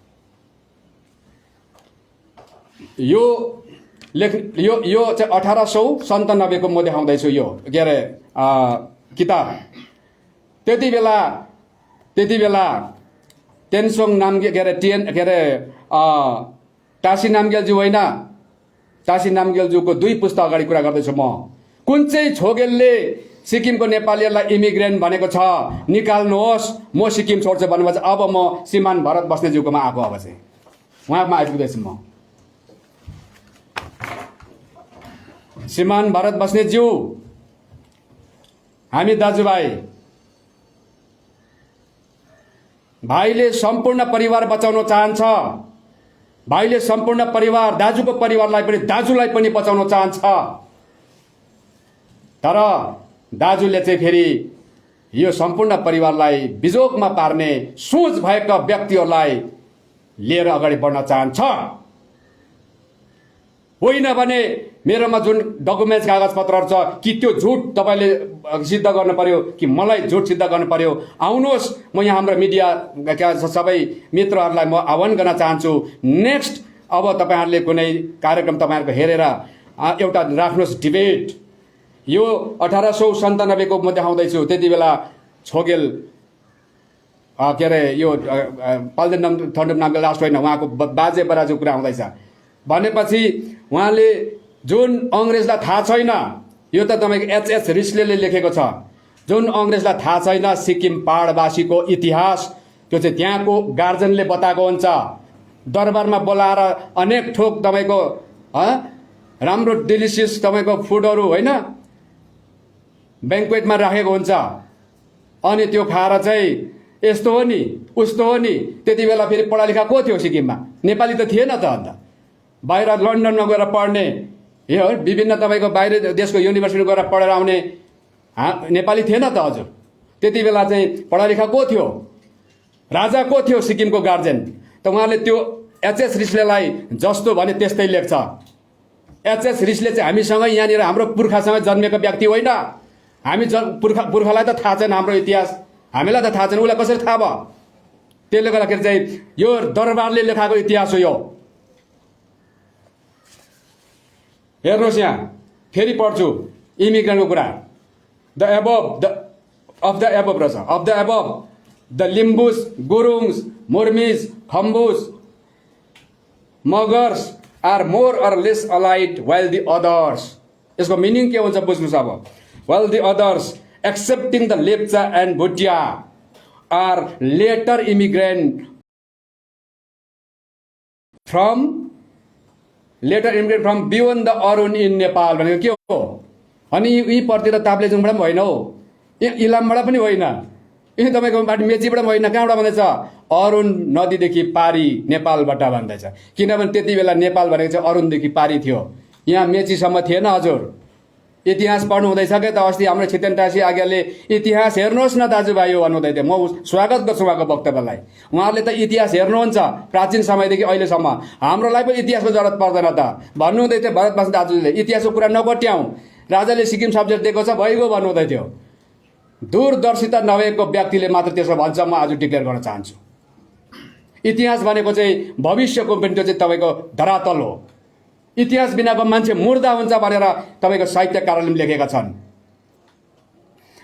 यो चाहिँ 1897 को म देखाउँदैछु यो के अरे किताब। त्यति बेला तेन्सोङ नामगे के अरे टासी नामगेलज्यू होइन, टासी नामगेलज्यूको 2 पुस्ता अगाडि कुरा गर्दैछु म। कुन चाहिँ छोगेलले सिक्किमको नेपालीहरूलाई इमिग्रेन्ट भनेको छ निकाल्नुहोस् म सिक्किम छोड्छु भन्नुभएको छ। अब म श्रीमान भरत बस्नेतज्यूकोमा आएको अब चाहिँ उहाँमा आइपुग्दैछु म। श्रीमान भरत बस्नेतज्यू हामी दाजुभाइ, भाइले सम्पूर्ण परिवार बचाउन चाहन्छ। भाइले सम्पूर्ण परिवार दाजुको परिवारलाई पनि दाजुलाई पनि बचाउन चाहन्छ। तर दाजुले चाहिँ फेरि यो सम्पूर्ण परिवारलाई बिजोगमा पार्ने सोच भएका व्यक्तिहरूलाई लिएर अगाडि बढ्न चाहन्छ। होइन भने मेरोमा जुन डकुमेन्ट्स कागजपत्रहरू छ कि त्यो झुट तपाईँले सिद्ध गर्नु पर्यो कि मलाई झुट सिद्ध गर्नु पर्यो। आउनुहोस् म यहाँ हाम्रो मिडियाका सबै मित्रहरूलाई म आह्वान गर्न चाहन्छु। नेक्स्ट अब तपाईँहरूले कुनै कार्यक्रम तपाईँहरूको हेरेर एउटा राख्नुहोस् डिबेट। यो 1897 को म देखाउँदैछु। त्यति बेला छोगेल के अरे यो पाल्देन थन्डुम नामको लास्ट होइन उहाँको बाजे बराजु कुरा आउँदैछ भनेपछि उहाँले जुन अङ्ग्रेजलाई थाहा छैन, यो त तपाईँको एचएस रिस्लेले लेखेको छ, जुन अङ्ग्रेजलाई थाहा छैन सिक्किम पहाडवासीको इतिहास त्यो चाहिँ त्यहाँको गार्जनले बताएको हुन्छ। दरबारमा बोलाएर अनेक थोक तपाईँको राम्रो डिलिसियस तपाईँको फुडहरू होइन ब्याङ्क्वेटमा राखेको हुन्छ। अनि त्यो खाएर चाहिँ यस्तो हो नि उस्तो हो नि। त्यति बेला फेरि पढालेखा को थियो सिक्किममा? नेपाली त थिएन त। अन्त बाहिर लन्डनमा गएर पढ्ने यो विभिन्न तपाईँको बाहिर देशको युनिभर्सिटी गएर पढेर आउने नेपाली थिएन त हजुर। त्यति बेला चाहिँ पढालेखा को थियो? राजा को थियो सिक्किमको गार्जेन? त उहाँले त्यो एचएस रिस्लेलाई जस्तो भने त्यस्तै लेख्छ। एचएस रिस्ले चाहिँ हामीसँग यहाँनिर हाम्रो पुर्खासँग जन्मेको व्यक्ति होइन। हामी पुर्खालाई त थाहा छैन हाम्रो इतिहास, हामीलाई त थाहा छैन, उसलाई कसरी थाहा भयो? त्यसले गर्दाखेरि चाहिँ यो दरबारले लेखाएको इतिहास हो यो। हेर्नुहोस् यहाँ फेरि पढ्छु इमिग्रेन्टको कुरा। The above of the above रहेछ। Of the above the Limbus, Gurungs, Murmis, Khambus, Magars are more or less allied while the others. यसको मिनिङ के हुन्छ बुझ्नुहोस् अब। While the others excepting the Lepcha and Bhutia are later immigrant from beyond the Arun in Nepal भनेको के हो? अनि यी पर्तिर ताप्लेजुङबाट पनि होइन हो, इलामबाट पनि होइन, यी तपाईँको पार्टी मेचीबाट पनि होइन। कहाँबाट भन्दैछ? अरुण नदीदेखि पारी नेपालबाट भन्दैछ। किनभने त्यति बेला नेपाल भनेको चाहिँ अरुणदेखि पारी थियो, यहाँ मेचीसम्म थिएन। हजुर इतिहास पढ्नु हुँदैछ क्या त? अस्ति हाम्रो छितेन टासी आज्ञाले इतिहास हेर्नुहोस् न दाजुभाइ भन्नुहुँदै थियो। म स्वागत गर्छु उहाँको वक्तव्यलाई। उहाँहरूले त इतिहास हेर्नुहुन्छ प्राचीन समयदेखि अहिलेसम्म। हाम्रोलाई पनि इतिहासको जरुरत पर्दैन त भन्नुहुँदै थियो भरतबहादुर दाजुले। इतिहासको कुरा नबट्याउँ, राजाले सिक्किम सब्जेक्ट दिएको छ भइगयो भन्नुहुँदै थियो। दूरदर्शिता नभएको व्यक्तिले मात्र त्यसो भन्छ। म आज डिक्लेयर गर्न चाहन्छु इतिहास भनेको चाहिँ भविष्यको पनि त्यो चाहिँ तपाईँको धरातल हो। इतिहास बिनाको मान्छे मुर्दा हुन्छ भनेर तपाईँको साहित्यकारहरूले लेखेका छन्।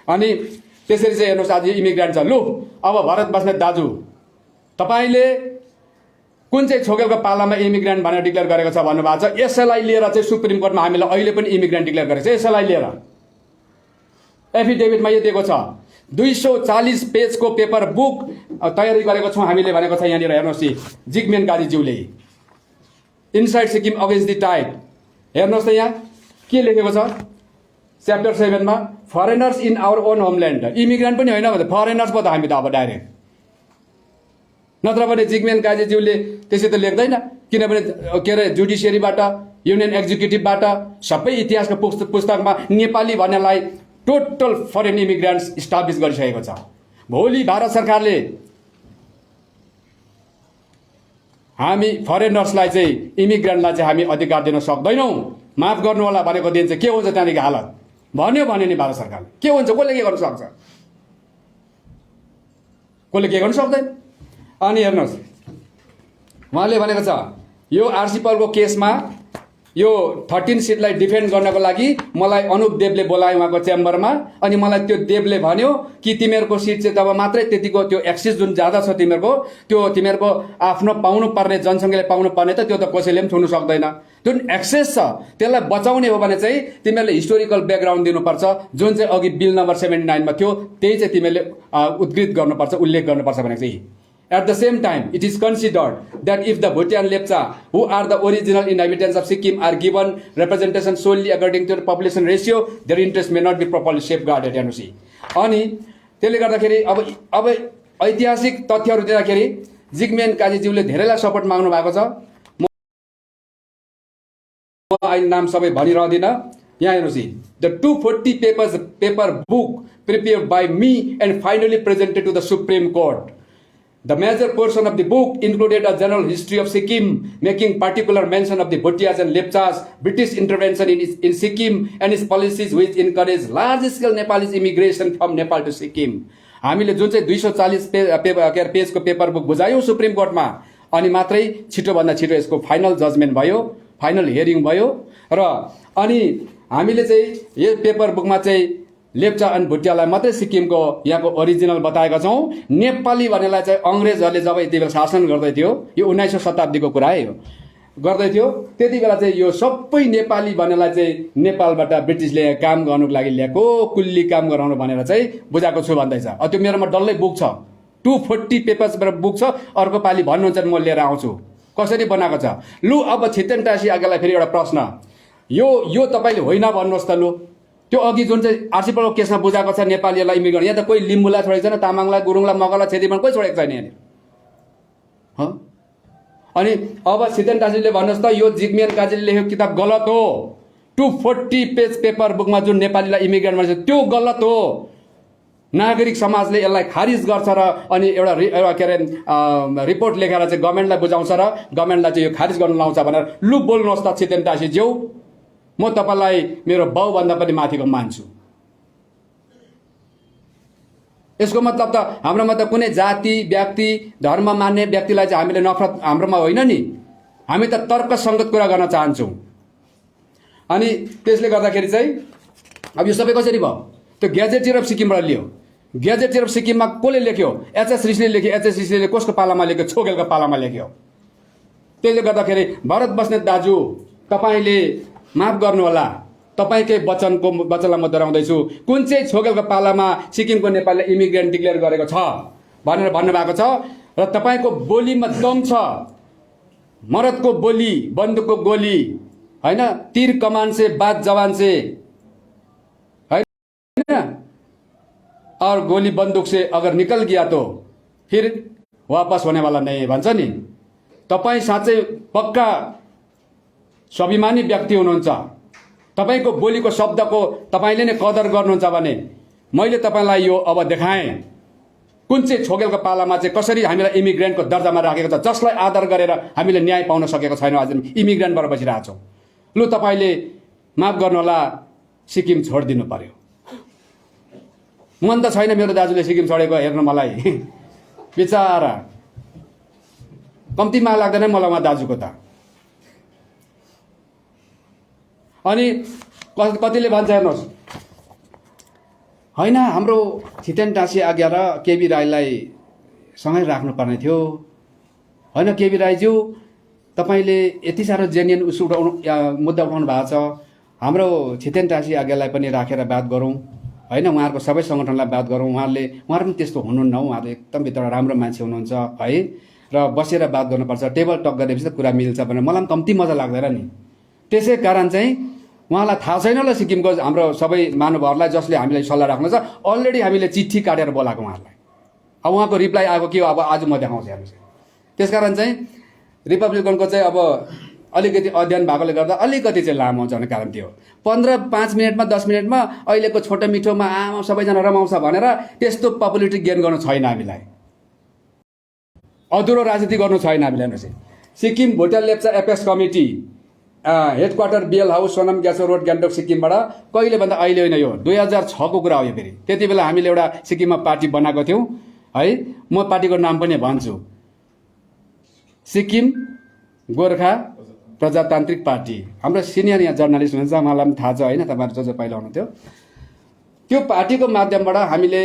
अनि त्यसरी चाहिँ हेर्नुहोस् आज इमिग्रेन्ट छ। लु अब भरत बस्नेत दाजु, तपाईँले कुन चाहिँ छोकेलको पालामा इमिग्रेन्ट भनेर डिक्लेयर गरेको छ भन्नुभएको छ। यसैलाई लिएर चाहिँ सुप्रिम कोर्टमा हामीलाई अहिले पनि इमिग्रेन्ट डिक्लेयर गरेको छ। यसैलाई लिएर एफिडेभिटमा यो दिएको छ। 240 पेजको पेपर बुक तयारी गरेको छौँ हामीले भनेको छ। यहाँनिर हेर्नुहोस् जिग्मेन काजीज्यूले inside Sikkim against the tide. हेर्नुहोस् त यहाँ के लेखेको छ च्याप्टर 7 मा, foreigners in our own homeland. Immigrant पनि होइन भने फरेनर्स पो त हामी त अब डाइरेक्ट। नत्र भने जिग्मेन काजीज्यूले त्यसै त लेख्दैन, किनभने के अरे जुडिसियरीबाट, युनियन एक्जिक्युटिभबाट सबै इतिहासको पुस्तकमा नेपाली भन्नेलाई टोटल फरेन इमिग्रेन्ट्स इस्टाब्लिस गरिसकेको छ। भोलि भारत सरकारले हामी फरेनर्सलाई चाहिँ इमिग्रेन्टलाई चाहिँ हामी अधिकार दिन सक्दैनौँ, माफ गर्नु होला भनेको दिन चाहिँ के हुन्छ त्यहाँदेखि हालत भन्यो भने नि भारत सरकारले के हुन्छ? कसले के गर्न सक्छ? कसले के गर्न सक्दैन। अनि हेर्नुहोस् उहाँले भनेको छ यो आरसी पलको केसमा यो 13 सिटलाई डिफेन्ड गर्नको लागि मलाई अनुप देवले बोलाए उहाँको च्याम्बरमा। अनि मलाई त्यो देवले भन्यो कि तिमीहरूको सिट चाहिँ तब मात्रै त्यतिको त्यो एक्सेस जुन ज्यादा छ तिमीहरूको, त्यो तिमीहरूको आफ्नो पाउनु पर्ने जनसङ्ख्याले पाउनु पर्ने त त्यो त कसैले पनि छुनु सक्दैन। जुन एक्सेस छ त्यसलाई बचाउने हो भने चाहिँ तिमीहरूले हिस्टोरिकल ब्याकग्राउन्ड दिनुपर्छ। जुन चाहिँ अघि बिल नम्बर 79 मा थियो त्यही चाहिँ तिमीहरूले उद्धृत गर्नुपर्छ, उल्लेख गर्नुपर्छ भनेको चाहिँ। At the same time, it is considered that if the Bhutia and Lepcha, who are the original inhabitants of Sikkim, are given representation solely according to the population ratio, their interest may not be properly safeguarded. अनि त्यसले गर्दाखेरि अब ऐतिहासिक तथ्यहरू दिँदाखेरि जिग्मेन काजीज्यूले धेरैलाई सपोर्ट माग्नु भएको छ। म अहिले नाम सबै भनिरहदिनँ। यहाँ हेर्नुहोस् the 240 paper book prepared by me and finally presented to the Supreme Court. The major portion of the book included a general history of Sikkim, making particular mention of the Bhutias and Lepchas, British intervention in Sikkim, and its policies which encouraged large-scale Nepalese immigration from Nepal to Sikkim. हामीले जुन चाहिँ 240 पेजको पेपर बुक बुझायौँ सुप्रिम कोर्टमा, अनि मात्रै छिटोभन्दा छिटो यसको फाइनल जजमेन्ट भयो, फाइनल हियरिङ भयो। र अनि हामीले चाहिँ यो पेपर बुकमा चाहिँ लेप्चा अनि भुटियालाई मात्रै सिक्किमको यहाँको ओरिजिनल बताएका छौँ। नेपाली भन्नेलाई चाहिँ अङ्ग्रेजहरूले जब यति बेला शासन गर्दै थियो, यो 19औं शताब्दीको कुरा है, यो गर्दै थियो, त्यति बेला चाहिँ यो सबै नेपाली भन्नेलाई चाहिँ नेपालबाट ब्रिटिसले काम गर्नुको लागि ल्याएको, कुल्ली काम गराउनु भनेर चाहिँ बुझाएको छु भन्दैछ। त्यो मेरोमा डल्लै बुक छ, 240 पेपर्स बुक छ। अर्को पालि भन्नुहुन्छ म लिएर आउँछु कसरी बनाएको छ। लु अब छितेन टासी आज्ञालाई फेरि एउटा प्रश्न, यो तपाईँले होइन भन्नुहोस् त। लु त्यो अघि जुन चाहिँ आरसी पलको केसमा बुझाएको छ नेपालीलाई इमिग्रेन्ट, यहाँ त कोही लिम्बुलाई छोडेको छैन, तामाङलाई, गुरुङलाई, मगरलाई, छेत्रीलाई कोही छोडेको छैन यहाँनिर। अनि अब छितेन टासीले भन्नुहोस् त यो जिग्मेन काजीले लेखेको किताब गलत हो। 240 पेज पेपर बुकमा जुन नेपालीलाई इमिग्रेन्ट भन्छ त्यो गलत हो। नागरिक समाजले यसलाई खारिज गर्छ र अनि एउटा के अरे रिपोर्ट लेखेर चाहिँ गभर्मेन्टलाई बुझाउँछ र गभर्मेन्टलाई चाहिँ यो खारिज गर्न लाउँछ भनेर लु बोल्नुहोस् त छितेन टासी ज्यू। म तपाईँलाई मेरो बाउभन्दा पनि माथिको मान्छु। यसको मतलब त हाम्रोमा त कुनै जाति व्यक्ति धर्म मान्ने व्यक्तिलाई चाहिँ हामीले नफरत हाम्रोमा होइन नि। हामी त तर्कसङ्गत कुरा गर्न चाहन्छौँ। अनि त्यसले गर्दाखेरि चाहिँ अब यो सबै कसरी भयो? त्यो ग्याजेटियर अफ सिक्किमबाट लियो। ग्याजेटियर अफ सिक्किममा कसले लेख्यो? एचएस ऋषिले लेख्यो। एचएस ऋषिले कसको पालामा लेख्यो? छोगेलको पालामा लेख्यो। त्यसले गर्दाखेरि भरत बस्नेत दाजु, तपाईँले माफ गर्नुहोला, तपाईँकै वचनलाई म दोहोऱ्याउँदैछु। कुन चाहिँ छोगेलको पालामा सिक्किमको नेपालले इमिग्रेन्ट डिक्लेयर गरेको छ भनेर भन्नुभएको छ र तपाईँको बोलीमा दम छ। मरदको बोली, बन्दुकको गोली, होइन, तीर कमान से बात जवान से, होइन, और गोली बन्दुक से अगर निकल गया तो फिर वापस होने वाला नहीं भन्छ नि। तपाईँ साँच्चै पक्का स्वाभिमानी व्यक्ति हुनुहुन्छ, तपाईँको बोलीको शब्दको तपाईँले नै कदर गर्नुहुन्छ भने मैले तपाईँलाई यो अब देखाएँ कुन चाहिँ छोगेलको पालामा चाहिँ कसरी हामीलाई इमिग्रेन्टको दर्जामा राखेको छ, जसलाई आदर गरेर हामीले न्याय पाउन सकेको छैनौँ। आज इमिग्रेन्टबाट बसिरहेको छौँ। लु तपाईँले माफ गर्नुहोला, सिक्किम छोडिदिनु पर्यो। मन त छैन मेरो दाजुले सिक्किम छोडेको हेर्नु मलाई, बिचारा कम्ती माग लाग्दैन मलाई उहाँ दाजुको त। अनि कतिले भन्छ हेर्नुहोस्, होइन हाम्रो छितेन टाँसी आज्ञा र केबी राईलाई सँगै राख्नुपर्ने थियो, होइन केबी राईज्यू तपाईँले यति साह्रो जेन्युन मुद्दा उठाउनु भएको छ, हाम्रो छितेन टाँसी आज्ञालाई पनि राखेर बात गरौँ, होइन, उहाँहरूको सबै सङ्गठनलाई बात गरौँ। उहाँहरू पनि त्यस्तो हुनुहुन्न, उहाँहरू एकदम भित्र राम्रो मान्छे हुनुहुन्छ है, र बसेर बात गर्नुपर्छ, टेबल टक गरेपछि त कुरा मिल्छ भनेर मलाई पनि कम्ती मजा लाग्दैन नि। त्यसै कारण चाहिँ उहाँलाई थाहा छैन होला सिक्किमको हाम्रो सबै महानुभावहरूलाई जसले हामीलाई सल्लाह राख्नु छ, अलरेडी हामीले चिठी काटेर बोलाएको उहाँहरूलाई। अब उहाँको रिप्लाई आएको के हो अब आज म देखाउँछु हेर्नुहोस्। त्यसकारण चाहिँ रिपब्लिकनको चाहिँ अब अलिकति अध्ययन भएकोले गर्दा अलिकति चाहिँ लामो हुन्छ भन्ने कारण त्यो 15-5 मिनटमा 10 मिनटमा अहिलेको छोटो मिठोमा आमा सबैजना रमाउँछ भनेर त्यस्तो पपुलारिटी गेन गर्नु छैन हामीलाई, अधुरो राजनीति गर्नु छैन हामीलाई। Sikkim Bhutan Lepcha apex committee headquarter BL house Sonam ग्यासो रोड गान्तोक सिक्किमबाट कहिले भन्दा अहिले होइन, यो 2006 को कुरा हो यो। फेरि त्यति बेला हामीले एउटा सिक्किममा पार्टी बनाएको थियौँ है, म पार्टीको नाम पनि भन्छु, सिक्किम गोर्खा प्रजातान्त्रिक पार्टी। हाम्रो सिनियर यहाँ जर्नलिस्ट हुनुहुन्छ, मलाई पनि थाहा छ होइन, तपाईँहरू जो पहिला हुनुहुन्थ्यो। त्यो पार्टीको माध्यमबाट हामीले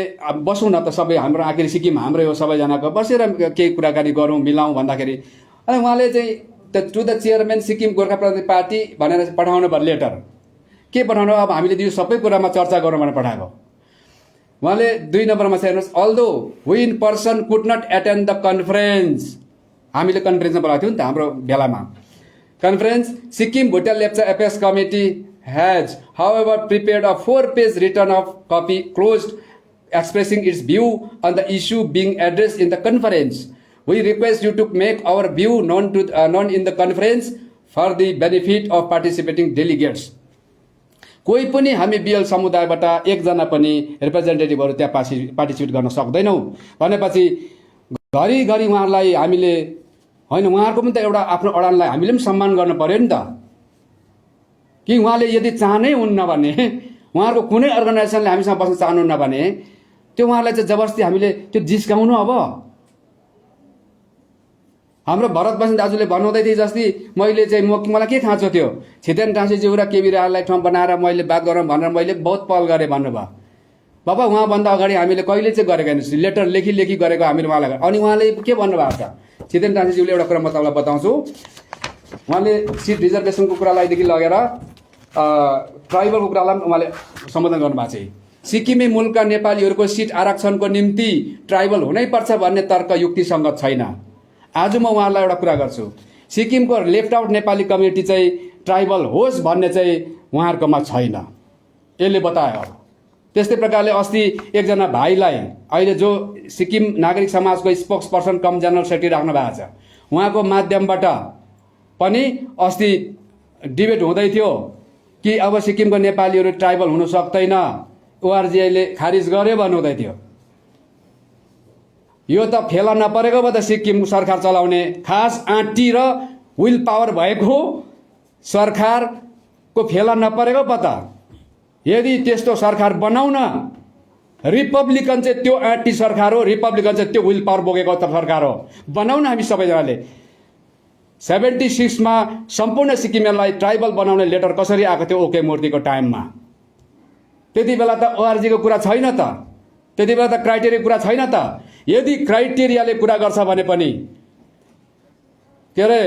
बसौँ न त सबै, हाम्रो आखिर सिक्किम हाम्रै हो, सबैजनाको बसेर केही कुराकानी गरौँ मिलाउँ भन्दाखेरि अनि उहाँले चाहिँ to the chairman Sikkim Gorkha Prajatantrik party भनेर पठाउनु भयो लेटर। के पठाउनु? अब हामीले यो सबै कुरामा चर्चा गरौँ भनेर पठाएको। उहाँले 2 नम्बरमा चाहिँ हेर्नुहोस्, although we in person could not attend the conference, हामीले कन्फरेन्समा बोलाएको थियौँ नि त हाम्रो बेलामा। Conference Sikkim Bhutan Lepcha apex committee has however prepared a 4-page written of copy closed expressing its view on the issue being addressed in the conference. We request you to make our view known in the conference for the benefit of participating delegates. कोही पनि हामी बिएल समुदायबाट एकजना पनि रिप्रेजेन्टेटिभहरू त्यहाँ पार्टिसिपेट गर्न सक्दैनौँ भनेपछि घरिघरि उहाँहरूलाई हामीले होइन, उहाँहरूको पनि त एउटा आफ्नो अडानलाई हामीले पनि सम्मान गर्नु पर्यो नि त। कि उहाँले यदि चाहनै हुन्न भने, उहाँहरूको कुनै अर्गनाइजेसनले हामीसँग बस्न चाहनुहुन्न भने त्यो उहाँलाई चाहिँ जबरजस्ती हामीले त्यो जिस्काउनु। अब हाम्रो भरत बस्नेत दाजुले भन्नुहुँदै थिए जस्तै मैले चाहिँ मलाई के खाँचो थियो, छितेन टाँसीज्यू र केबी राईलाई ठाउँ बनाएर मैले बात गरौँ भनेर मैले बहुत पहल गरेँ भन्नुभयो। बाबा उहाँभन्दा अगाडि हामीले कहिले चाहिँ गरेको होइन, लेटर लेखी गरेको हामीले उहाँलाई। अनि उहाँले के भन्नुभएको छ, छितेन टाँसीज्यूले एउटा कुरा म तपाईँलाई बताउँछु। उहाँले सिट रिजर्भेसनको कुरालाईदेखि लगेर ट्राइबलको कुरालाई पनि उहाँले सम्बोधन गर्नुभएको छ। सिक्किमे मूलका नेपालीहरूको सिट आरक्षणको निम्ति ट्राइबल हुनैपर्छ भन्ने तर्क युक्तिसङ्गत छैन। आज म उहाँलाई एउटा कुरा गर्छु, सिक्किमको लेफ्ट आउट नेपाली कम्युनिटी चाहिँ ट्राइबल होस् भन्ने चाहिँ उहाँहरूकोमा छैन, यसले बतायो। त्यस्तै प्रकारले अस्ति एकजना भाइलाई अहिले जो सिक्किम नागरिक समाजको स्पोक्स पर्सन कम जनरल सेक्रेटरी राख्नु भएको छ, उहाँको माध्यमबाट पनि अस्ति डिबेट हुँदै थियो कि अब सिक्किमको नेपालीहरू ट्राइबल हुन सक्दैन, ओआरजीआईले खारिज गर्यो भन्नुहुँदै थियो। यो त फेला नपरेको पो त सिक्किम सरकार चलाउने खास आँटी र विल पावर भएको सरकारको फेला नपरेको पो त। यदि त्यस्तो सरकार बनाउन रिपब्लिकन चाहिँ त्यो एन्टी सरकार हो, रिपब्लिकन चाहिँ त्यो विल पावर बोकेको सरकार हो। बनाउन हामी सबैजनाले 76 मा सम्पूर्ण सिक्किमेलाई ट्राइबल बनाउने लेटर कसरी आएको थियो ओके मूर्तिको टाइममा? त्यति बेला त ओआरजीको कुरा छैन त, त्यति बेला त क्राइटेरिया कुरा छैन त। यदि क्राइटेरियाले कुरा गर्छ भने पनि के अरे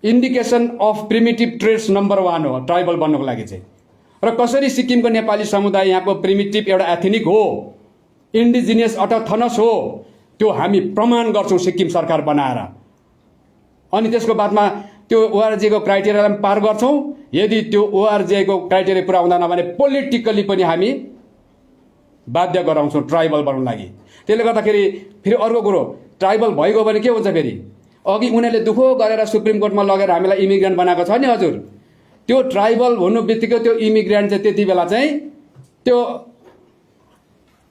indication of primitive trades number 1 हो ट्राइबल बन्नको लागि चाहिँ। र कसरी सिक्किमको नेपाली समुदाय यहाँको प्रिमिटिभ एउटा एथनिक हो, इन्डिजिनियस अटोथनस हो, त्यो हामी प्रमाण गर्छौँ सिक्किम सरकार बनाएर। अनि त्यसको बादमा त्यो ओआरजीको क्राइटेरियालाई पार गर्छौँ। यदि त्यो ओआरजीको क्राइटेरिया पुरा हुँदैन भने पोलिटिकली पनि हामी बाध्य गराउँछौँ ट्राइबल बनाउन लागि। त्यसले गर्दाखेरि फेरि अर्को कुरो, ट्राइबल भइगयो भने के हुन्छ? फेरि अघि उनीहरूले दुखो गरेर सुप्रिम कोर्टमा लगेर हामीलाई इमिग्रेन्ट बनाएको छ नि हजुर, त्यो ट्राइबल हुनु बित्तिकै त्यो इमिग्रेन्ट चाहिँ त्यति बेला चाहिँ त्यो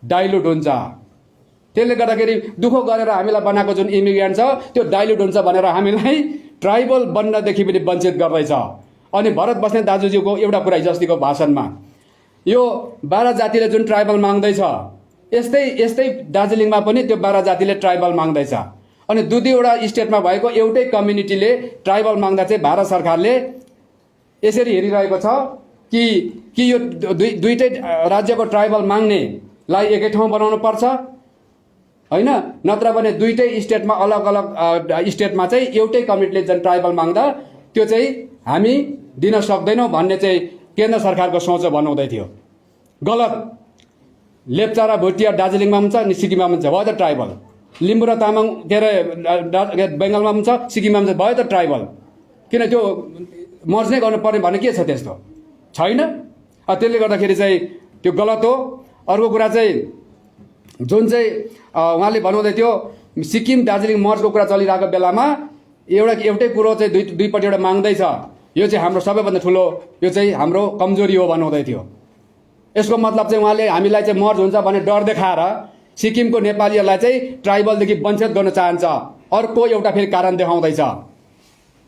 डाइल्युट हुन्छ। त्यसले गर्दाखेरि दुखो गरेर हामीलाई बनाएको जुन इमिग्रेन्ट छ त्यो डाइल्युट हुन्छ भनेर हामीलाई ट्राइबल बन्नदेखि पनि वञ्चित गर्दैछ। अनि भरत बस्नेत दाजुज्यूको एउटा कुरा हिजोअस्तिको भाषणमा, यो 12 जातिले जुन ट्राइबल माग्दैछ, यस्तै दार्जिलिङमा पनि त्यो 12 जातिले ट्राइबल माग्दैछ। अनि दुईवटा स्टेटमा भएको एउटै कम्युनिटीले ट्राइबल माग्दा चाहिँ भारत सरकारले यसरी हेरिरहेको छ कि यो दुईटै राज्यको ट्राइबल माग्नेलाई एकै ठाउँ बनाउनु पर्छ होइन, नत्र भने दुईटै स्टेटमा अलग अलग स्टेटमा चाहिँ एउटै कम्युनिटीले जुन ट्राइबल माग्दा त्यो चाहिँ हामी दिन सक्दैनौँ भन्ने चाहिँ केन्द्र सरकारको सोच बनाउँदै थियो। गलत। लेप्चा र भोटिया दार्जिलिङमा हुन्छ अनि सिक्किममा हुन्छ, भयो त ट्राइबल। लिम्बू र तामाङ के अरे बङ्गालमा हुन्छ, सिक्किममा हुन्छ, भयो त ट्राइबल। किन त्यो मर्ज नै गर्नु पर्ने भन्ने के छ? त्यस्तो छैन। त्यसले गर्दाखेरि चाहिँ त्यो गलत हो। अर्को कुरा चाहिँ जुन चाहिँ उहाँले भन्नुहुँदै थियो सिक्किम दार्जिलिङ मर्जको कुरा चलिरहेको बेलामा एउटै कुरो चाहिँ दुईपट्टि एउटा माग्दैछ, यो चाहिँ हाम्रो सबैभन्दा ठुलो, यो चाहिँ हाम्रो कमजोरी हो भन्नुहुँदै थियो। यसको मतलब चाहिँ उहाँले हामीलाई चाहिँ मर्ज हुन्छ भन्ने डर देखाएर सिक्किमको नेपालीहरूलाई चाहिँ ट्राइबलदेखि वञ्चित गर्न चाहन्छ। अर्को एउटा फेरि कारण देखाउँदैछ,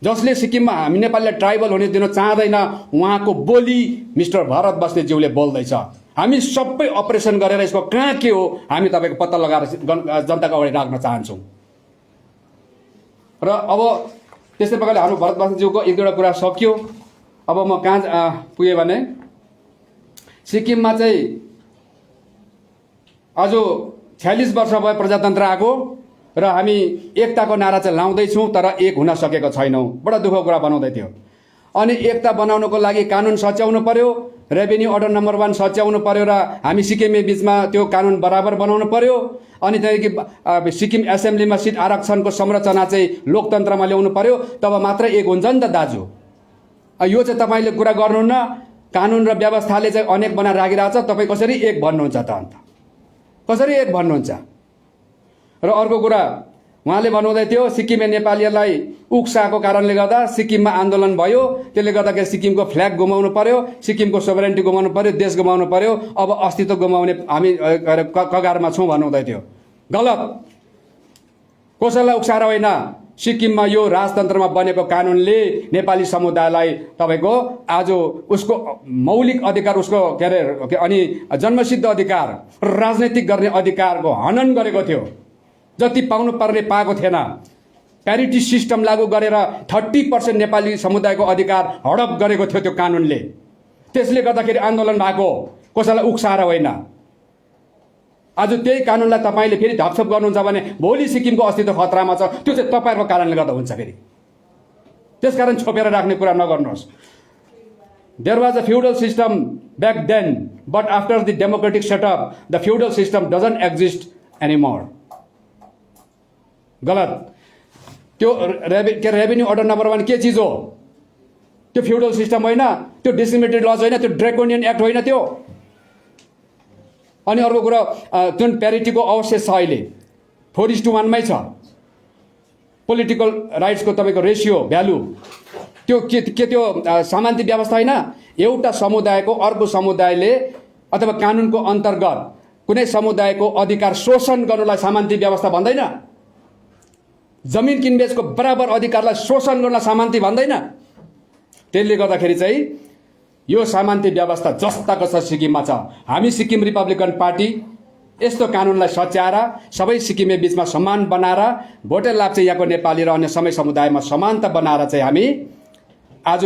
जसले सिक्किममा हामी नेपालीलाई ट्राइबल हुने दिन चाहँदैन उहाँको बोली मिस्टर भरत बस्नेतज्यूले बोल्दैछ। हामी सबै अपरेसन गरेर यसको कहाँ के हो हामी तपाईँको पत्ता लगाएर जनताको अगाडि राख्न चाहन्छौँ। र अब त्यस्तै प्रकारले हाम्रो भरत बस्नेतज्यूको एक दुईवटा कुरा सकियो। अब म कहाँ पुगेँ भने सिक्किममा चाहिँ आज 46 वर्ष भयो प्रजातन्त्र आएको र हामी एकताको नारा चाहिँ लाउँदैछौँ तर एक हुन सकेको छैनौँ। बडा दुःखको कुरा बनाउँदै थियो। अनि एकता बनाउनको लागि कानुन सच्याउनु पर्यो, रेभेन्यू अर्डर नम्बर 1 सच्याउनु पर्यो र हामी सिक्किमे बिचमा त्यो कानुन बराबर बनाउनु पर्यो। अनि त्यहाँदेखि सिक्किम एसेम्ब्लीमा सिट आरक्षणको संरचना चाहिँ लोकतन्त्रमा ल्याउनु पर्यो, तब मात्र एक हुन्छ नि त दाजु। यो चाहिँ तपाईँले कुरा गर्नुहुन्न, कानुन र व्यवस्थाले चाहिँ अनेक बनाएर राखिरहेको छ, तपाईँ कसरी एक भन्नुहुन्छ त? अन्त कसरी एक भन्नुहुन्छ? र अर्को कुरा उहाँले भन्नुहुँदै थियो सिक्किमे नेपालीहरूलाई उक्साको कारणले गर्दा सिक्किममा आन्दोलन भयो, त्यसले गर्दाखेरि सिक्किमको फ्ल्याग गुमाउनु पर्यो, सिक्किमको सोभरेन्टी गुमाउनु पर्यो, देश गुमाउनु पर्यो, अब अस्तित्व गुमाउने हामी कगारमा छौँ भन्नुहुँदै थियो। गलत। कसैलाई उक्साएर होइन, सिक्किममा यो राजतन्त्रमा बनेको कानुनले नेपाली समुदायलाई तपाईँको आज उसको मौलिक अधिकार, उसको के अरे अनि जन्मसिद्ध अधिकार, राजनीतिक गर्ने अधिकारको हनन गरेको थियो। जति पाउनु पर्ने पाएको थिएन। प्यारिटी सिस्टम लागू गरेर 30% नेपाली समुदायको अधिकार हडप गरेको थियो त्यो कानुनले। त्यसले गर्दाखेरि आन्दोलन भएको, कसैलाई उक्साएर होइन। आज त्यही कानुनलाई तपाईँले फेरि ढपछप गर्नुहुन्छ भने भोलि सिक्किमको अस्तित्व खतरामा छ, त्यो चाहिँ तपाईँहरूको कारणले गर्दा हुन्छ। फेरि त्यसकारण छोपेर राख्ने कुरा नगर्नुहोस्। There was a feudal system back then, but after the democratic setup, the feudal system doesn't exist anymore. गलत। त्यो रेभेन्यू अर्डर नम्बर 1 के चिज हो? त्यो फ्युडल सिस्टम होइन, त्यो डिस्क्रिमिनेटरी लज होइन, त्यो ड्रेकोनियन एक्ट होइन त्यो। अनि अर्को कुरा जुन प्यारिटीको अवशेष छ अहिले 4:1 मै छ। पोलिटिकल राइट्सको तपाईँको रेसियो भ्यालु त्यो के त्यो सामान्य व्यवस्था होइन। एउटा समुदायको अर्को समुदायले अथवा कानुनको अन्तर्गत कुनै समुदायको अधिकार शोषण गर्नलाई सामान्य व्यवस्था भन्दैन। जमिन किनबेचको बराबर अधिकारलाई शोषण गर्न सामान्य भन्दैन। त्यसले गर्दाखेरि चाहिँ यो सामन्ती व्यवस्था जस्ताको छ सिक्किममा छ। हामी सिक्किम रिपब्लिकन पार्टी यस्तो कानुनलाई सच्याएर सबै सिक्किमे बीचमा सम्मान बनाएर भोटे लाप्चे यहाँको नेपाली र अन्य सबै समुदायमा समानता बनाएर चाहिँ हामी आज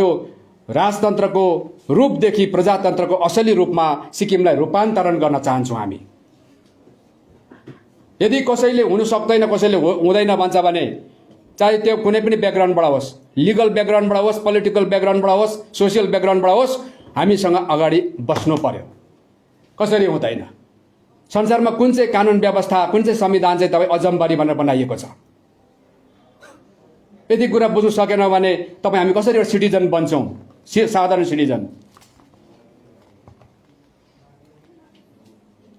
राजतन्त्रको रूपदेखि प्रजातन्त्रको असली रूपमा सिक्किमलाई रूपान्तरण गर्न चाहन्छौँ हामी। यदि कसैले हुनु सक्दैन, कसैले हुँदैन भन्छ भने चाहे त्यो कुनै पनि ब्याकग्राउन्डबाट होस्, लिगल ब्याकग्राउन्डबाट होस्, पोलिटिकल ब्याकग्राउन्डबाट होस्, सोसियल ब्याकग्राउन्डबाट होस्, हामीसँग अगाडि बस्नु पर्यो। कसरी हुँदैन? संसारमा कुन चाहिँ कानुन व्यवस्था, कुन चाहिँ संविधान चाहिँ तपाईँ अजम्बरी भनेर बनाइएको छ? यदि कुरा बुझ्नु सकेन भने तपाईँ हामी कसरी एउटा सिटिजन बन्छौँ, साधारण सिटिजन?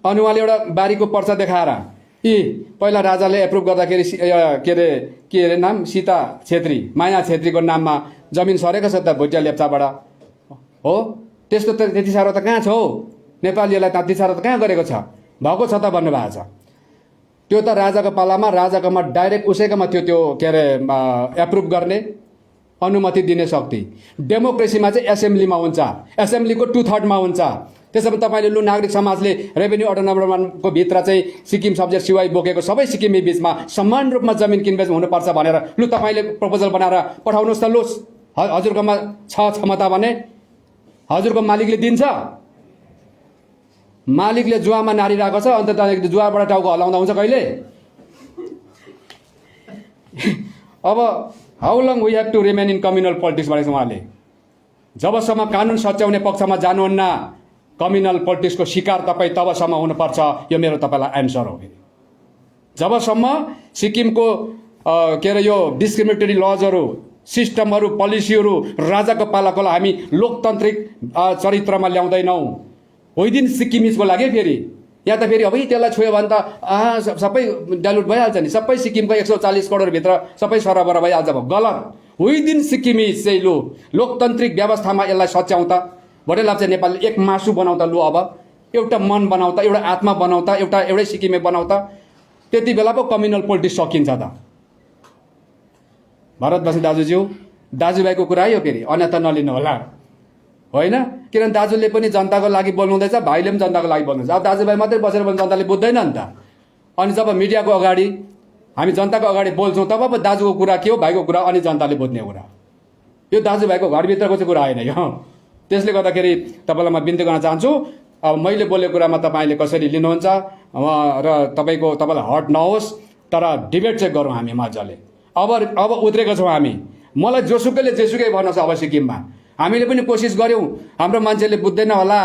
अनि उहाँले एउटा बारीको पर्चा देखाएर पहिला राजाले एप्रुभ गर्दाखेरि के अरे नाम सीता छेत्री, माया छेत्रीको नाममा जमिन सरेको छ त भुटिया लेप्चाबाट हो। त्यस्तो त त्यति साह्रो त कहाँ छ हो? नेपालीहरूलाई त्यति साह्रो त कहाँ गरेको छ? भएको छ त भन्नुभएको छ। त्यो त राजाको पालामा राजाकोमा डाइरेक्ट उसैकोमा थियो त्यो के अरे एप्रुभ गर्ने अनुमति दिने शक्ति। डेमोक्रेसीमा चाहिँ एसेम्ब्लीमा हुन्छ, एसेम्ब्लीको 2/3 हुन्छ। त्यसो भने तपाईँले लु नागरिक समाजले रेभेन्यू अटोनोमको भित्र चाहिँ सिक्किम सब्जेक्ट सिवाई बोकेको सबै सिक्किमे बीचमा समान रूपमा जमिन किनबेच हुनुपर्छ भनेर लु तपाईँले प्रपोजल बनाएर पठाउनुहोस् त। लु हजुरकोमा छ क्षमता भने हजुरको मालिकले दिन्छ। मालिकले जुवामा नारिरहेको छ, अन्त तपाईँले जुवाबाट टाउको हलाउँदा हुन्छ कहिले? अब how long we have to remain in communal politics भनेको छ उहाँले। जबसम्म कानुन सच्याउने पक्षमा जानुहुन्न, कम्युनल पोलिटिक्सको शिकार तपाईँ तबसम्म हुनुपर्छ। यो मेरो तपाईँलाई एन्सर हो। जबसम्म सिक्किमको के अरे यो डिस्क्रिमिनेटरी लजहरू, सिस्टमहरू, पोलिसीहरू राजाको पालाको हामी लोकतान्त्रिक चरित्रमा ल्याउँदैनौँ, दिन सिक्किमिजको लागि फेरि यहाँ त फेरि अब त्यसलाई छोयो भने त सबै डाइल्युट भइहाल्छ नि। सबै सिक्किमको 140 करोडभित्र सबै सरबर भइहाल्छ। गलत। दिन सिक्किमिज चाहिँ लु लोकतान्त्रिक व्यवस्थामा यसलाई सच्याउँ त। भोटे लाप्चे नेपालले एक मासु बनाउ त। लु अब एउटा मन बनाउ त, एउटा आत्मा बनाउ त, एउटै सिक्किमे बनाउ त। त्यति बेला पो कम्युनल पोलिटिक्स सकिन्छ त। भारतवासी दाजुज्यू, दाजुभाइको कुरा है यो फेरि, अन्यथा नलिनु होला होइन। किनभने दाजुले पनि जनताको लागि बोल्नु हुँदैछ, भाइले पनि जनताको लागि बोल्नुहुन्छ। अब दाजुभाइ मात्रै बसेर पनि जनताले बुझ्दैन नि त। अनि जब मिडियाको अगाडि हामी जनताको अगाडि बोल्छौँ तब पो दाजुको कुरा के हो, भाइको कुरा अनि जनताले बुझ्ने कुरा। यो दाजुभाइको घरभित्रको चाहिँ कुरा होइन यो। त्यसले गर्दाखेरि तपाईँलाई म बिन्ती गर्न चाहन्छु, अब मैले बोलेको कुरामा तपाईँले कसरी लिनुहुन्छ र तपाईँलाई हर्ट नहोस्, तर डिबेट चाहिँ गरौँ हामी मजाले। अब उत्रेको छौँ हामी। मलाई जोसुकैले जेसुकै भन्नुहोस्। अब सिक्किममा हामीले पनि कोसिस गऱ्यौँ, हाम्रो मान्छेले बुझ्दैन होला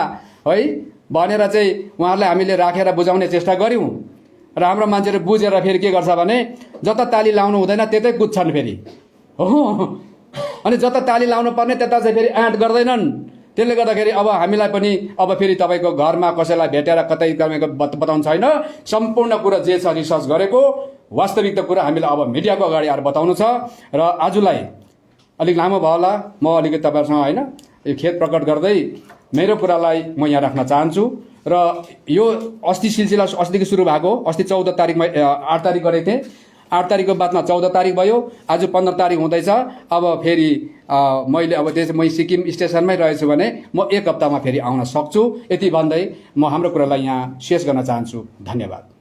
है भनेर चाहिँ उहाँहरूलाई हामीले राखेर बुझाउने चेष्टा गऱ्यौँ। र हाम्रो मान्छेले बुझेर फेरि के गर्छ भने जता ताली लाउनु हुँदैन त्यतै कुद्छन् फेरि हो। अनि जता ताली लाउनु पर्ने त्यता चाहिँ फेरि आँट गर्दैनन्। त्यसले गर्दाखेरि अब हामीलाई पनि अब फेरि तपाईँको घरमा कसैलाई भेटेर कतै तपाईँको बताउनु छैन। सम्पूर्ण कुरा जे छ रिसर्च गरेको वास्तविकता कुरा हामीले अब मिडियाको अगाडि आएर बताउनु छ। र आजलाई अलिक लामो भयो होला, म अलिकति तपाईँहरूसँग होइन यो खेद प्रकट गर्दै मेरो कुरालाई म यहाँ राख्न चाहन्छु। र यो अस्ति सिलसिला अस्तिदेखि सुरु भएको, अस्ति 14 तारिकमा 8 तारिक गरेको थिएँ। 8 तारिकको बादमा 14 तारिक भयो, आज 15 तारिक हुँदैछ। अब फेरि मैले अब म सिक्किम स्टेसनमै रहेछु भने म 1 हप्तामा फेरि आउन सक्छु। यति भन्दै म हाम्रो कुरालाई यहाँ शेष गर्न चाहन्छु। धन्यवाद।